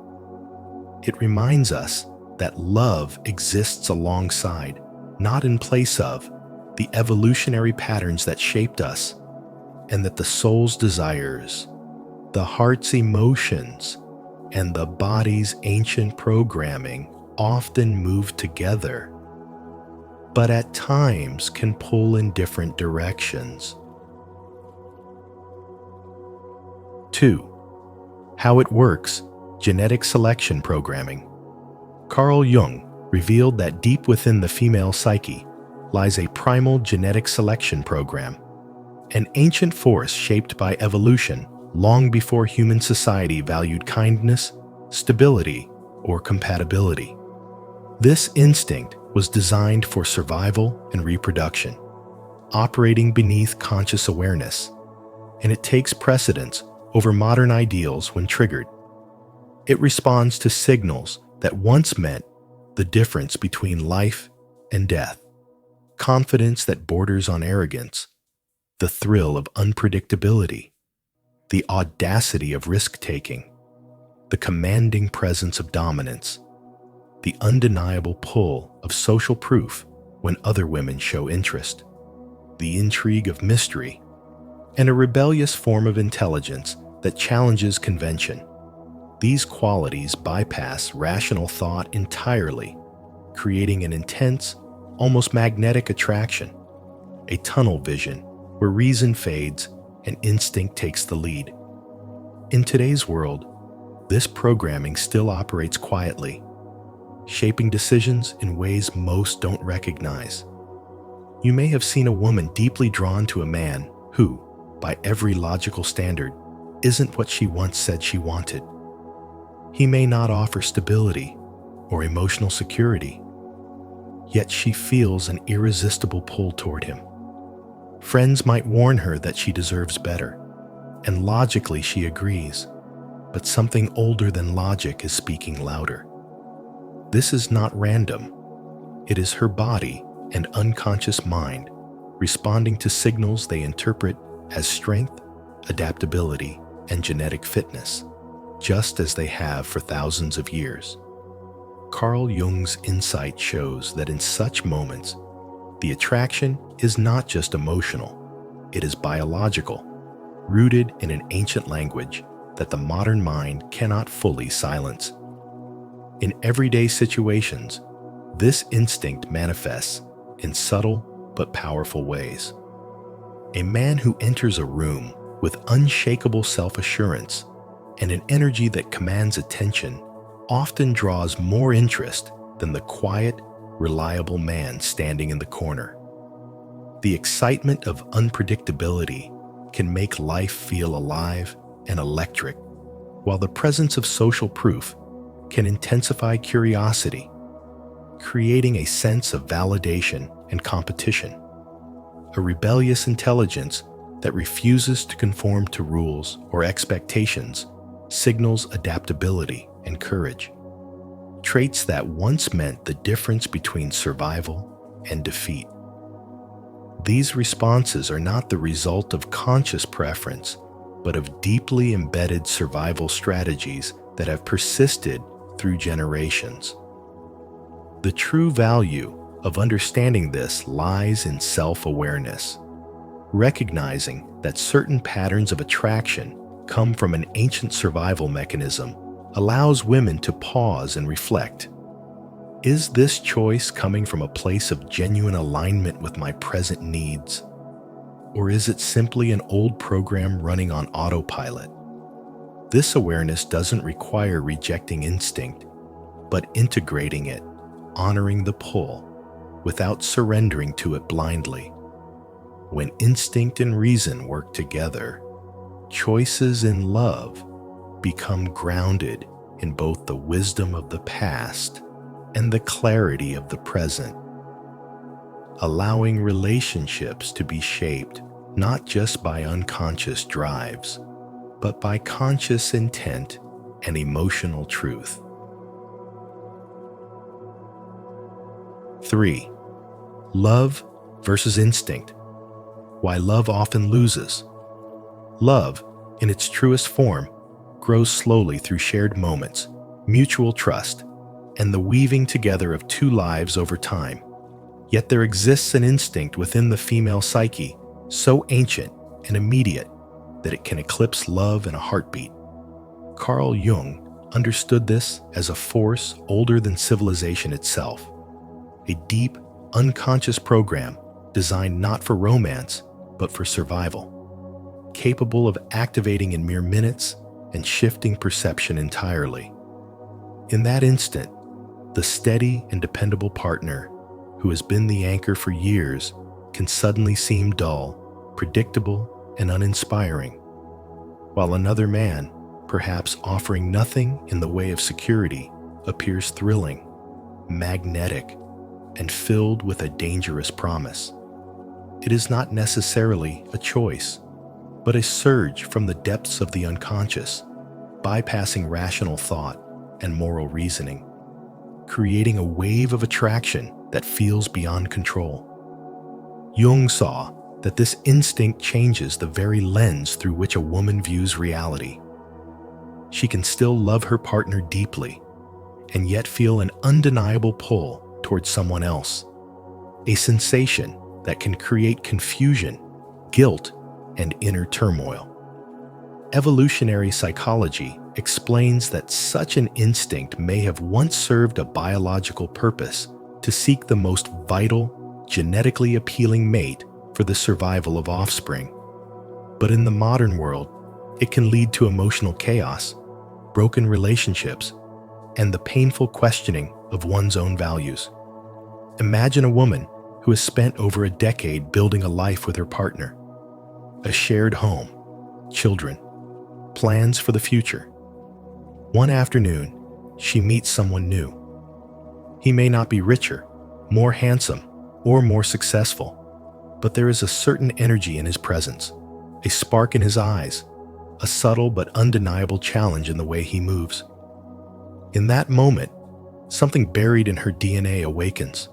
It reminds us that love exists alongside, not in place of, the evolutionary patterns that shaped us, and that the soul's desires, the heart's emotions, and the body's ancient programming often move together, but at times can pull in different directions. 2. How it works: genetic selection programming. Carl Jung revealed that deep within the female psyche lies a primal genetic selection program, an ancient force shaped by evolution long before human society valued kindness, stability, or compatibility. This instinct was designed for survival and reproduction, operating beneath conscious awareness, and it takes precedence over modern ideals when triggered. It responds to signals that once meant the difference between life and death, confidence that borders on arrogance, the thrill of unpredictability, the audacity of risk-taking, the commanding presence of dominance, the undeniable pull of social proof when other women show interest, the intrigue of mystery, and a rebellious form of intelligence that challenges convention. These qualities bypass rational thought entirely, creating an intense, almost magnetic attraction, a tunnel vision where reason fades and instinct takes the lead. In today's world, this programming still operates quietly, shaping decisions in ways most don't recognize. You may have seen a woman deeply drawn to a man who, by every logical standard, isn't what she once said she wanted. He may not offer stability or emotional security, yet she feels an irresistible pull toward him. Friends might warn her that she deserves better, and logically she agrees, but something older than logic is speaking louder. This is not random. It is her body and unconscious mind responding to signals they interpret as strength, adaptability, and genetic fitness, just as they have for thousands of years. Carl Jung's insight shows that in such moments, the attraction is not just emotional, it is biological, rooted in an ancient language that the modern mind cannot fully silence. In everyday situations, this instinct manifests in subtle but powerful ways. A man who enters a room with unshakable self-assurance and an energy that commands attention often draws more interest than the quiet, reliable man standing in the corner. The excitement of unpredictability can make life feel alive and electric, while the presence of social proof can intensify curiosity, creating a sense of validation and competition. A rebellious intelligence that refuses to conform to rules or expectations signals adaptability and courage, traits that once meant the difference between survival and defeat. These responses are not the result of conscious preference, but of deeply embedded survival strategies that have persisted through generations. The true value of understanding this lies in self-awareness, recognizing that certain patterns of attraction come from an ancient survival mechanism allows women to pause and reflect. Is this choice coming from a place of genuine alignment with my present needs? Or is it simply an old program running on autopilot? This awareness doesn't require rejecting instinct, but integrating it, honoring the pull, without surrendering to it blindly. When instinct and reason work together, choices in love become grounded in both the wisdom of the past and the clarity of the present, allowing relationships to be shaped not just by unconscious drives, but by conscious intent and emotional truth. 3. Love versus instinct. Why love often loses. Love, in its truest form, grows slowly through shared moments, mutual trust, and the weaving together of two lives over time. Yet there exists an instinct within the female psyche, so ancient and immediate that it can eclipse love in a heartbeat. Carl Jung understood this as a force older than civilization itself, a deep, unconscious program designed not for romance, but for survival, capable of activating in mere minutes and shifting perception entirely. In that instant, the steady and dependable partner who has been the anchor for years can suddenly seem dull, predictable, and uninspiring, while another man, perhaps offering nothing in the way of security, appears thrilling, magnetic, and filled with a dangerous promise. It is not necessarily a choice, but a surge from the depths of the unconscious, bypassing rational thought and moral reasoning, creating a wave of attraction that feels beyond control. Jung saw that this instinct changes the very lens through which a woman views reality. She can still love her partner deeply and yet feel an undeniable pull towards someone else, a sensation that can create confusion, guilt, and inner turmoil. Evolutionary psychology explains that such an instinct may have once served a biological purpose to seek the most vital, genetically appealing mate for the survival of offspring. But in the modern world, it can lead to emotional chaos, broken relationships, and the painful questioning of one's own values. Imagine a woman who has spent over a decade building a life with her partner, a shared home, children, plans for the future. One afternoon, she meets someone new. He may not be richer, more handsome, or more successful, but there is a certain energy in his presence, a spark in his eyes, a subtle but undeniable challenge in the way he moves. In that moment, something buried in her DNA awakens.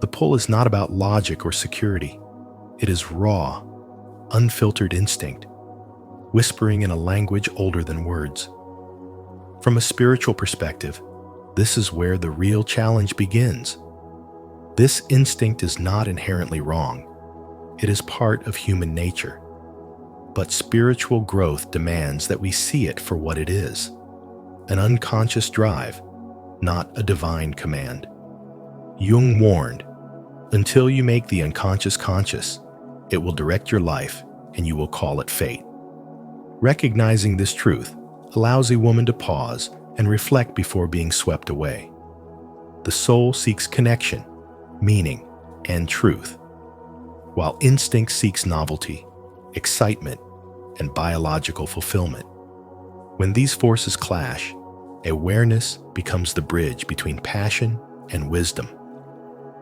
The pull is not about logic or security. It is raw, unfiltered instinct, whispering in a language older than words. From a spiritual perspective, this is where the real challenge begins. This instinct is not inherently wrong. It is part of human nature. But spiritual growth demands that we see it for what it is, an unconscious drive, not a divine command. Jung warned, until you make the unconscious conscious, it will direct your life and you will call it fate. Recognizing this truth allows a woman to pause and reflect before being swept away. The soul seeks connection, meaning, and truth, while instinct seeks novelty, excitement, and biological fulfillment. When these forces clash, awareness becomes the bridge between passion and wisdom.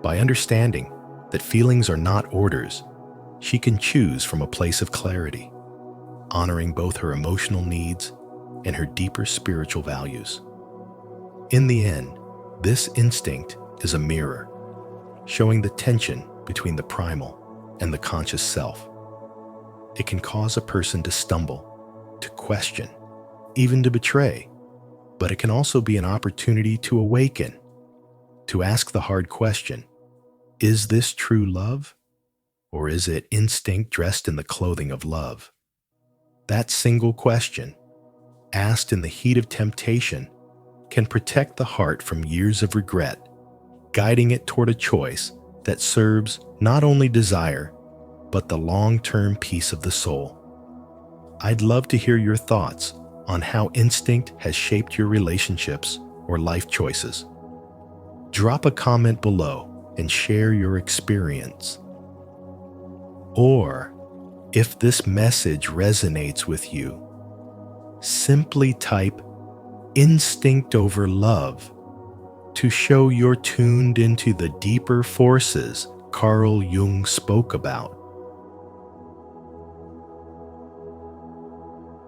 By understanding that feelings are not orders, she can choose from a place of clarity, honoring both her emotional needs and her deeper spiritual values. In the end, this instinct is a mirror, showing the tension between the primal and the conscious self. It can cause a person to stumble, to question, even to betray, but it can also be an opportunity to awaken, to ask the hard question, is this true love, or is it instinct dressed in the clothing of love? That single question, asked in the heat of temptation, can protect the heart from years of regret, guiding it toward a choice that serves not only desire, but the long-term peace of the soul. I'd love to hear your thoughts on how instinct has shaped your relationships or life choices. Drop a comment below and share your experience. Or, if this message resonates with you, simply type instinct over love to show you're tuned into the deeper forces Carl Jung spoke about.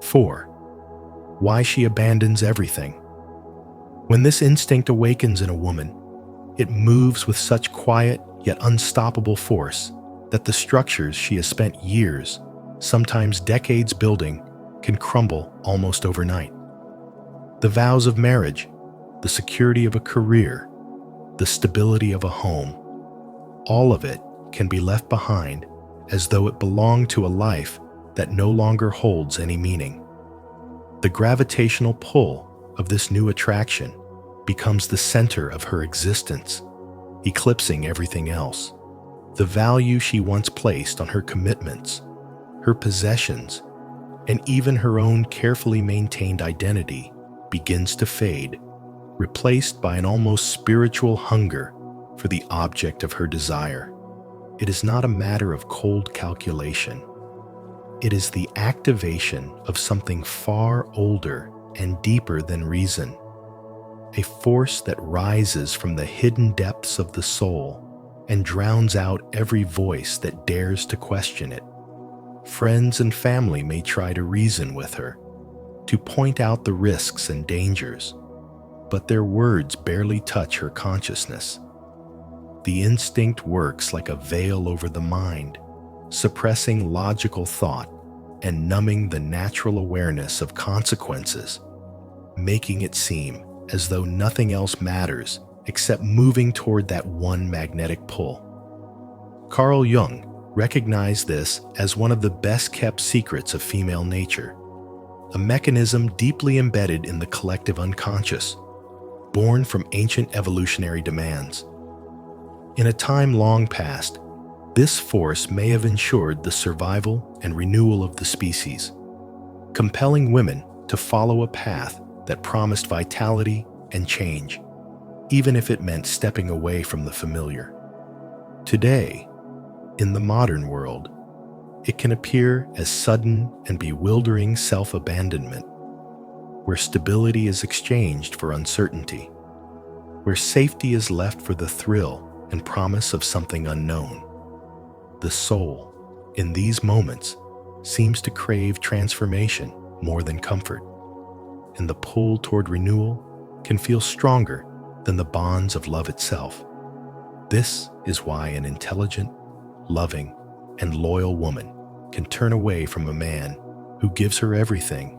4. Why she abandons everything. When this instinct awakens in a woman, It moves with such quiet yet unstoppable force that the structures she has spent years, sometimes decades building, can crumble almost overnight. The vows of marriage, the security of a career, the stability of a home, all of it can be left behind as though it belonged to a life that no longer holds any meaning. The gravitational pull of this new attraction becomes the center of her existence, eclipsing everything else. The value she once placed on her commitments, her possessions, and even her own carefully maintained identity begins to fade, replaced by an almost spiritual hunger for the object of her desire. It is not a matter of cold calculation. It is the activation of something far older and deeper than reason, a force that rises from the hidden depths of the soul and drowns out every voice that dares to question it. Friends and family may try to reason with her, to point out the risks and dangers, but their words barely touch her consciousness. The instinct works like a veil over the mind, suppressing logical thought and numbing the natural awareness of consequences, making it seem as though nothing else matters except moving toward that one magnetic pull. Carl Jung recognized this as one of the best-kept secrets of female nature, a mechanism deeply embedded in the collective unconscious, born from ancient evolutionary demands. In a time long past, this force may have ensured the survival and renewal of the species, compelling women to follow a path that promised vitality and change, even if it meant stepping away from the familiar. Today, in the modern world, it can appear as sudden and bewildering self-abandonment, where stability is exchanged for uncertainty, where safety is left for the thrill and promise of something unknown. The soul, in these moments, seems to crave transformation more than comfort, and the pull toward renewal can feel stronger than the bonds of love itself. This is why an intelligent, loving, and loyal woman can turn away from a man who gives her everything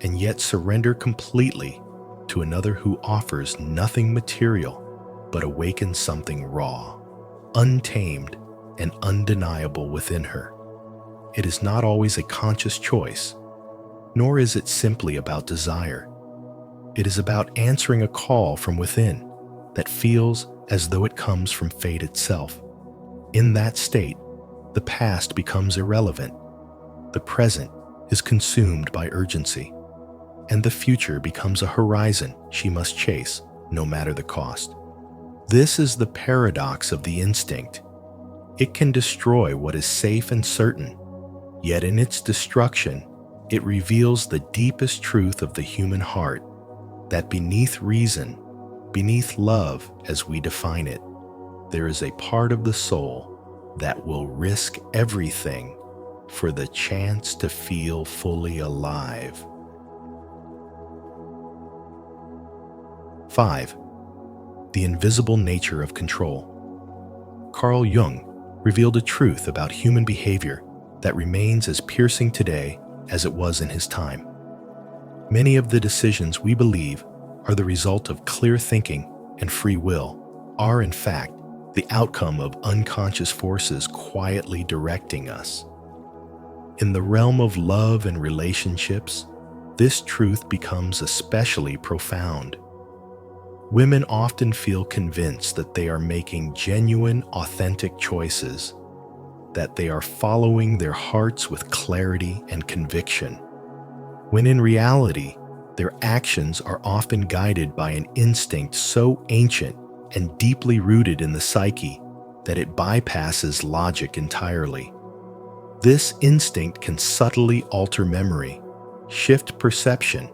and yet surrender completely to another who offers nothing material but awakens something raw, untamed, and undeniable within her. It is not always a conscious choice, nor is it simply about desire. It is about answering a call from within that feels as though it comes from fate itself. In that state, the past becomes irrelevant, the present is consumed by urgency, and the future becomes a horizon she must chase, no matter the cost. This is the paradox of the instinct. It can destroy what is safe and certain, yet in its destruction, it reveals the deepest truth of the human heart, that beneath reason, beneath love as we define it, there is a part of the soul that will risk everything for the chance to feel fully alive. 5. The invisible nature of control. Carl Jung revealed a truth about human behavior that remains as piercing today as it was in his time. Many of the decisions we believe are the result of clear thinking and free will are, in fact, the outcome of unconscious forces quietly directing us. In the realm of love and relationships, this truth becomes especially profound. Women often feel convinced that they are making genuine, authentic choices, that they are following their hearts with clarity and conviction, when in reality, their actions are often guided by an instinct so ancient and deeply rooted in the psyche that it bypasses logic entirely. This instinct can subtly alter memory, shift perception,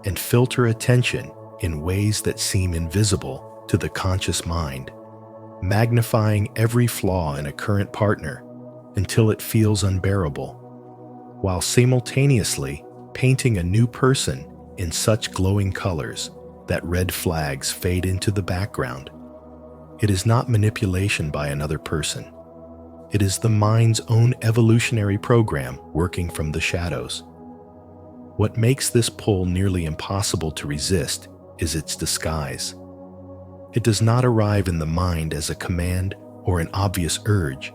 and filter attention in ways that seem invisible to the conscious mind, magnifying every flaw in a current partner until it feels unbearable, while simultaneously painting a new person in such glowing colors that red flags fade into the background. It is not manipulation by another person. It is the mind's own evolutionary program working from the shadows. What makes this pull nearly impossible to resist is its disguise. It does not arrive in the mind as a command or an obvious urge,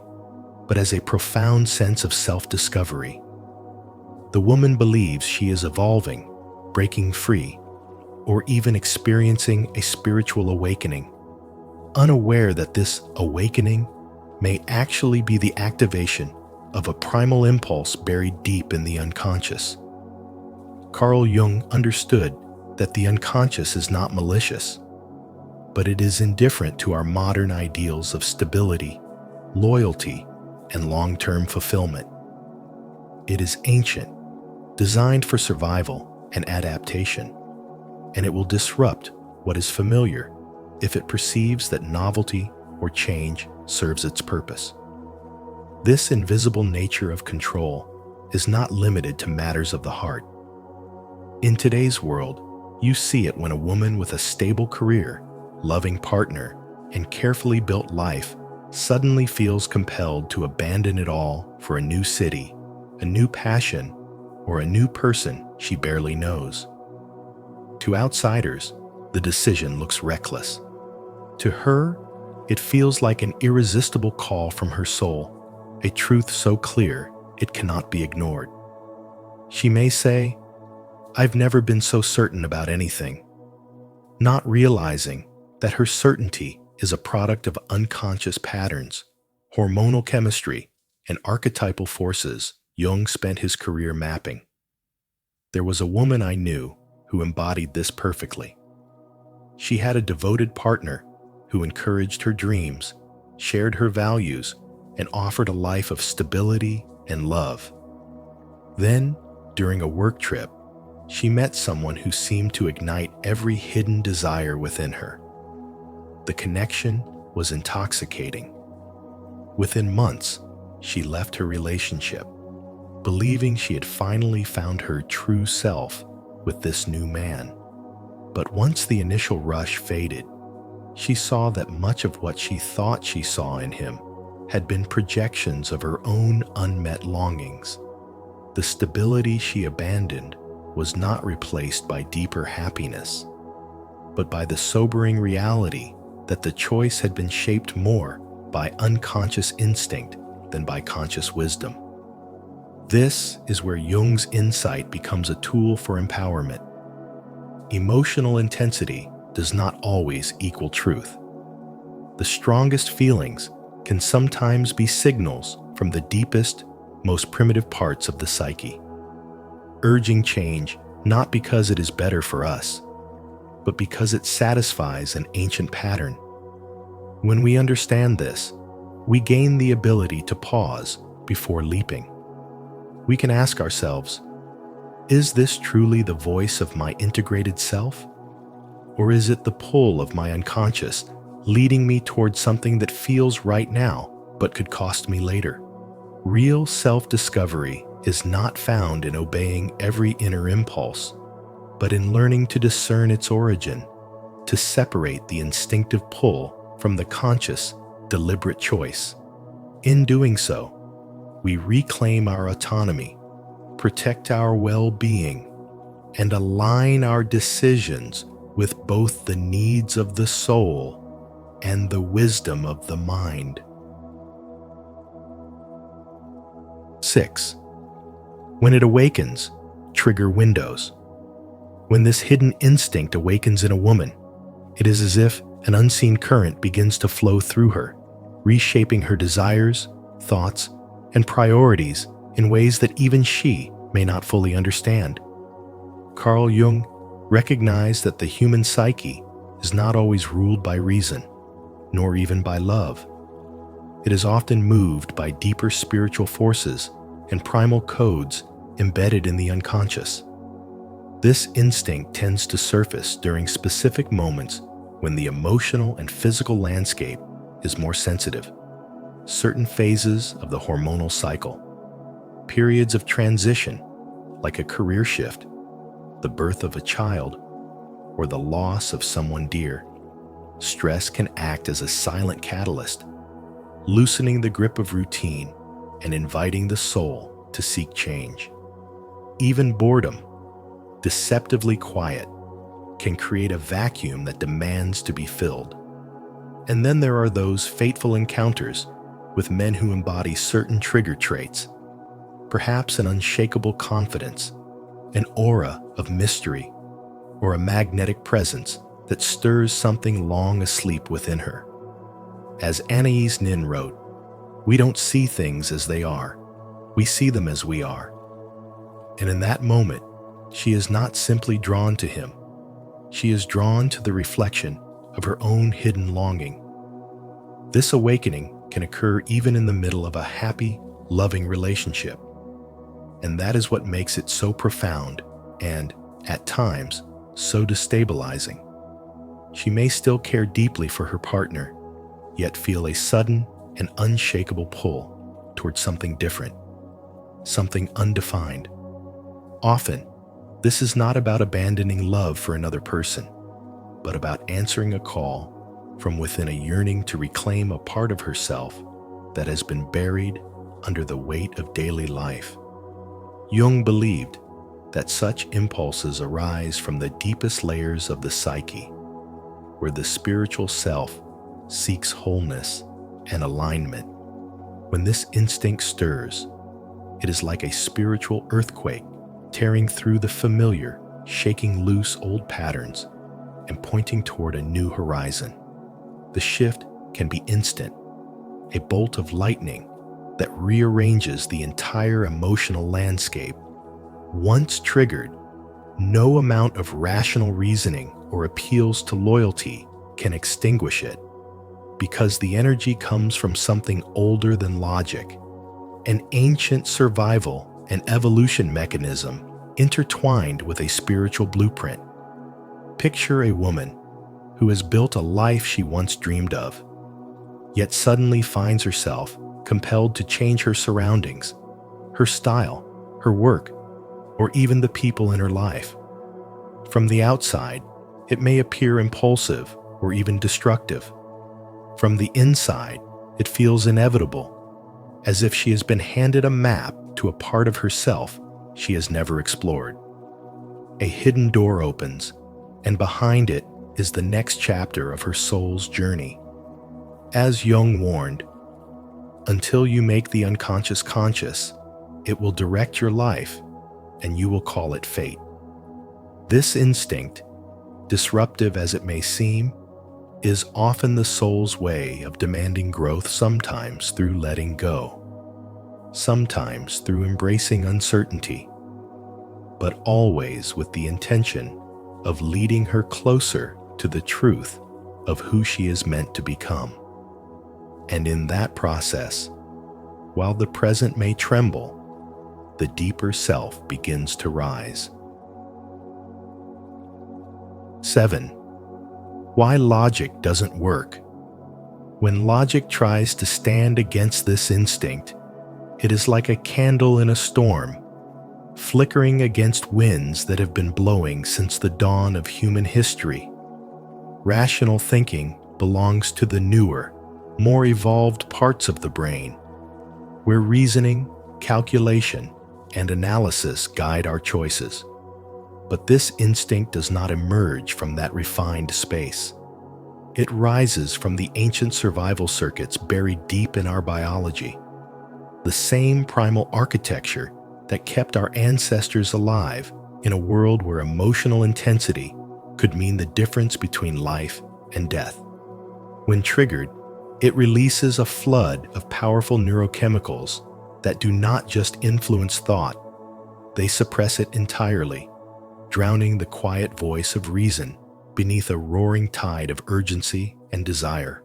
but as a profound sense of self-discovery. The woman believes she is evolving, breaking free, or even experiencing a spiritual awakening, unaware that this awakening may actually be the activation of a primal impulse buried deep in the unconscious. Carl Jung understood that the unconscious is not malicious, but it is indifferent to our modern ideals of stability, loyalty, and long-term fulfillment. It is ancient, designed for survival and adaptation, and it will disrupt what is familiar if it perceives that novelty or change serves its purpose. This invisible nature of control is not limited to matters of the heart. In today's world, you see it when a woman with a stable career, loving partner, and carefully built life suddenly feels compelled to abandon it all for a new city, a new passion, or a new person she barely knows. To outsiders, the decision looks reckless. To her, it feels like an irresistible call from her soul, a truth so clear it cannot be ignored. She may say, "I've never been so certain about anything," not realizing that her certainty is a product of unconscious patterns, hormonal chemistry, and archetypal forces Jung spent his career mapping. There was a woman I knew who embodied this perfectly. She had a devoted partner who encouraged her dreams, shared her values, and offered a life of stability and love. Then, during a work trip, she met someone who seemed to ignite every hidden desire within her. The connection was intoxicating. Within months, she left her relationship, believing she had finally found her true self with this new man. But once the initial rush faded, she saw that much of what she thought she saw in him had been projections of her own unmet longings. The stability she abandoned was not replaced by deeper happiness, but by the sobering reality that the choice had been shaped more by unconscious instinct than by conscious wisdom. This is where Jung's insight becomes a tool for empowerment. Emotional intensity does not always equal truth. The strongest feelings can sometimes be signals from the deepest, most primitive parts of the psyche, urging change not because it is better for us, but because it satisfies an ancient pattern. When we understand this, we gain the ability to pause before leaping. We can ask ourselves, is this truly the voice of my integrated self? Or is it the pull of my unconscious leading me towards something that feels right now but could cost me later? Real self-discovery is not found in obeying every inner impulse, but in learning to discern its origin, to separate the instinctive pull from the conscious, deliberate choice. In doing so, we reclaim our autonomy, protect our well-being, and align our decisions with both the needs of the soul and the wisdom of the mind. 6. When it awakens, trigger windows. When this hidden instinct awakens in a woman, it is as if an unseen current begins to flow through her, reshaping her desires, thoughts, and priorities in ways that even she may not fully understand. Carl Jung recognized that the human psyche is not always ruled by reason, nor even by love. It is often moved by deeper spiritual forces and primal codes embedded in the unconscious. This instinct tends to surface during specific moments when the emotional and physical landscape is more sensitive. Certain phases of the hormonal cycle, periods of transition like a career shift, the birth of a child, or the loss of someone dear. stress can act as a silent catalyst, loosening the grip of routine and inviting the soul to seek change. Even boredom, deceptively quiet, can create a vacuum that demands to be filled. And then there are those fateful encounters with men who embody certain trigger traits, perhaps an unshakable confidence, an aura of mystery, or a magnetic presence that stirs something long asleep within her. As Anais Nin wrote, "We don't see things as they are, we see them as we are." And in that moment, she is not simply drawn to him, she is drawn to the reflection of her own hidden longing. This awakening can occur even in the middle of a happy, loving relationship. And that is what makes it so profound and, at times, so destabilizing. She may still care deeply for her partner, yet feel a sudden and unshakable pull towards something different, something undefined. Often, this is not about abandoning love for another person, but about answering a call from within, a yearning to reclaim a part of herself that has been buried under the weight of daily life. Jung believed that such impulses arise from the deepest layers of the psyche, where the spiritual self seeks wholeness and alignment. When this instinct stirs, it is like a spiritual earthquake tearing through the familiar, shaking loose old patterns and pointing toward a new horizon. The shift can be instant, a bolt of lightning that rearranges the entire emotional landscape. Once triggered, no amount of rational reasoning or appeals to loyalty can extinguish it, because the energy comes from something older than logic, an ancient survival and evolution mechanism intertwined with a spiritual blueprint. Picture a woman who has built a life she once dreamed of, yet suddenly finds herself compelled to change her surroundings, her style, her work, or even the people in her life. From the outside, it may appear impulsive or even destructive. From the inside, it feels inevitable, as if she has been handed a map to a part of herself she has never explored. A hidden door opens, and behind it is the next chapter of her soul's journey. As Jung warned, until you make the unconscious conscious, it will direct your life, and you will call it fate. This instinct, disruptive as it may seem, is often the soul's way of demanding growth, sometimes through letting go, sometimes through embracing uncertainty, but always with the intention of leading her closer to the truth of who she is meant to become. And in that process, while the present may tremble, the deeper self begins to rise. 7. Why logic doesn't work. When logic tries to stand against this instinct, it is like a candle in a storm, flickering against winds that have been blowing since the dawn of human history. Rational thinking belongs to the newer, more evolved parts of the brain, where reasoning, calculation, and analysis guide our choices. But this instinct does not emerge from that refined space. It rises from the ancient survival circuits buried deep in our biology, the same primal architecture that kept our ancestors alive in a world where emotional intensity could mean the difference between life and death. When triggered, it releases a flood of powerful neurochemicals that do not just influence thought, they suppress it entirely, drowning the quiet voice of reason beneath a roaring tide of urgency and desire.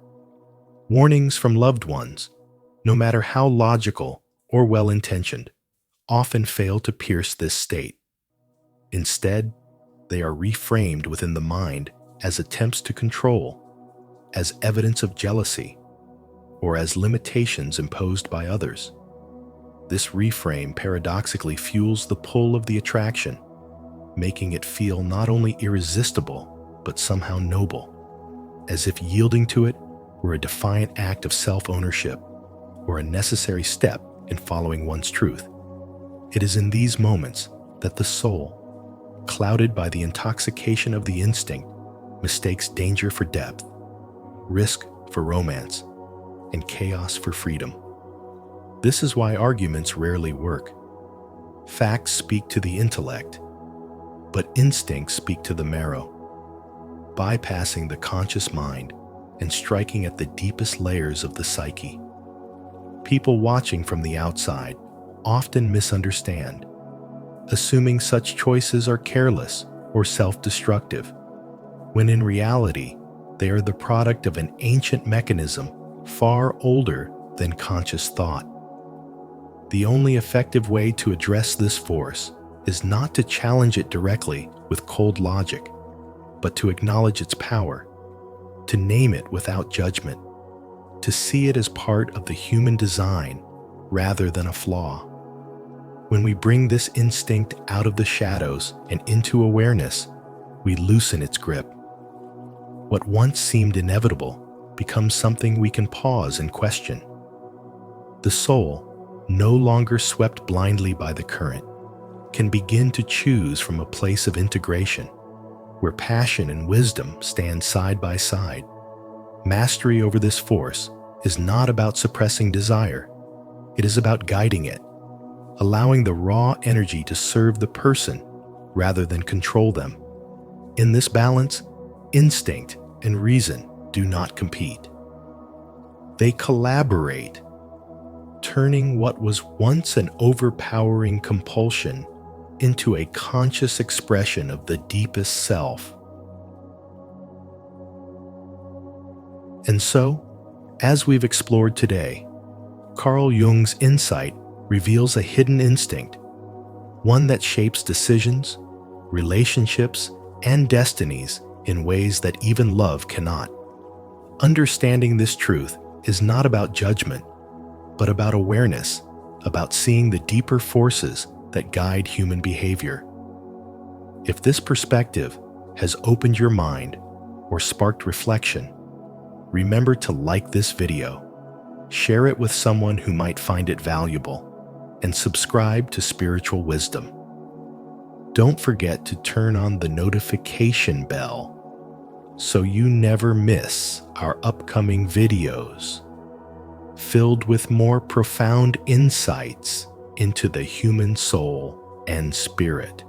Warnings from loved ones, no matter how logical or well-intentioned, often fail to pierce this state. Instead, they are reframed within the mind as attempts to control, as evidence of jealousy, or as limitations imposed by others. This reframe paradoxically fuels the pull of the attraction, making it feel not only irresistible, but somehow noble. as if yielding to it were a defiant act of self-ownership or a necessary step in following one's truth. It is in these moments that the soul, clouded by the intoxication of the instinct, mistakes danger for depth, risk for romance, and chaos for freedom. This is why arguments rarely work. Facts speak to the intellect, but instincts speak to the marrow, bypassing the conscious mind and striking at the deepest layers of the psyche. People watching from the outside often misunderstand, assuming such choices are careless or self-destructive, when in reality, they are the product of an ancient mechanism far older than conscious thought. The only effective way to address this force is not to challenge it directly with cold logic, but to acknowledge its power, to name it without judgment, to see it as part of the human design rather than a flaw. When we bring this instinct out of the shadows and into awareness, we loosen its grip. What once seemed inevitable becomes something we can pause and question. The soul, no longer swept blindly by the current, can begin to choose from a place of integration, where passion and wisdom stand side by side. Mastery over this force is not about suppressing desire. It is about guiding it, allowing the raw energy to serve the person rather than control them. In this balance, instinct and reason do not compete. They collaborate, turning what was once an overpowering compulsion into a conscious expression of the deepest self. And so, as we've explored today, Carl Jung's insight reveals a hidden instinct, one that shapes decisions, relationships, and destinies in ways that even love cannot. Understanding this truth is not about judgment, but about awareness, about seeing the deeper forces that guide human behavior. If this perspective has opened your mind or sparked reflection, remember to like this video, share it with someone who might find it valuable, and subscribe to Spiritual Wisdom. Don't forget to turn on the notification bell so you never miss our upcoming videos filled with more profound insights into the human soul and spirit.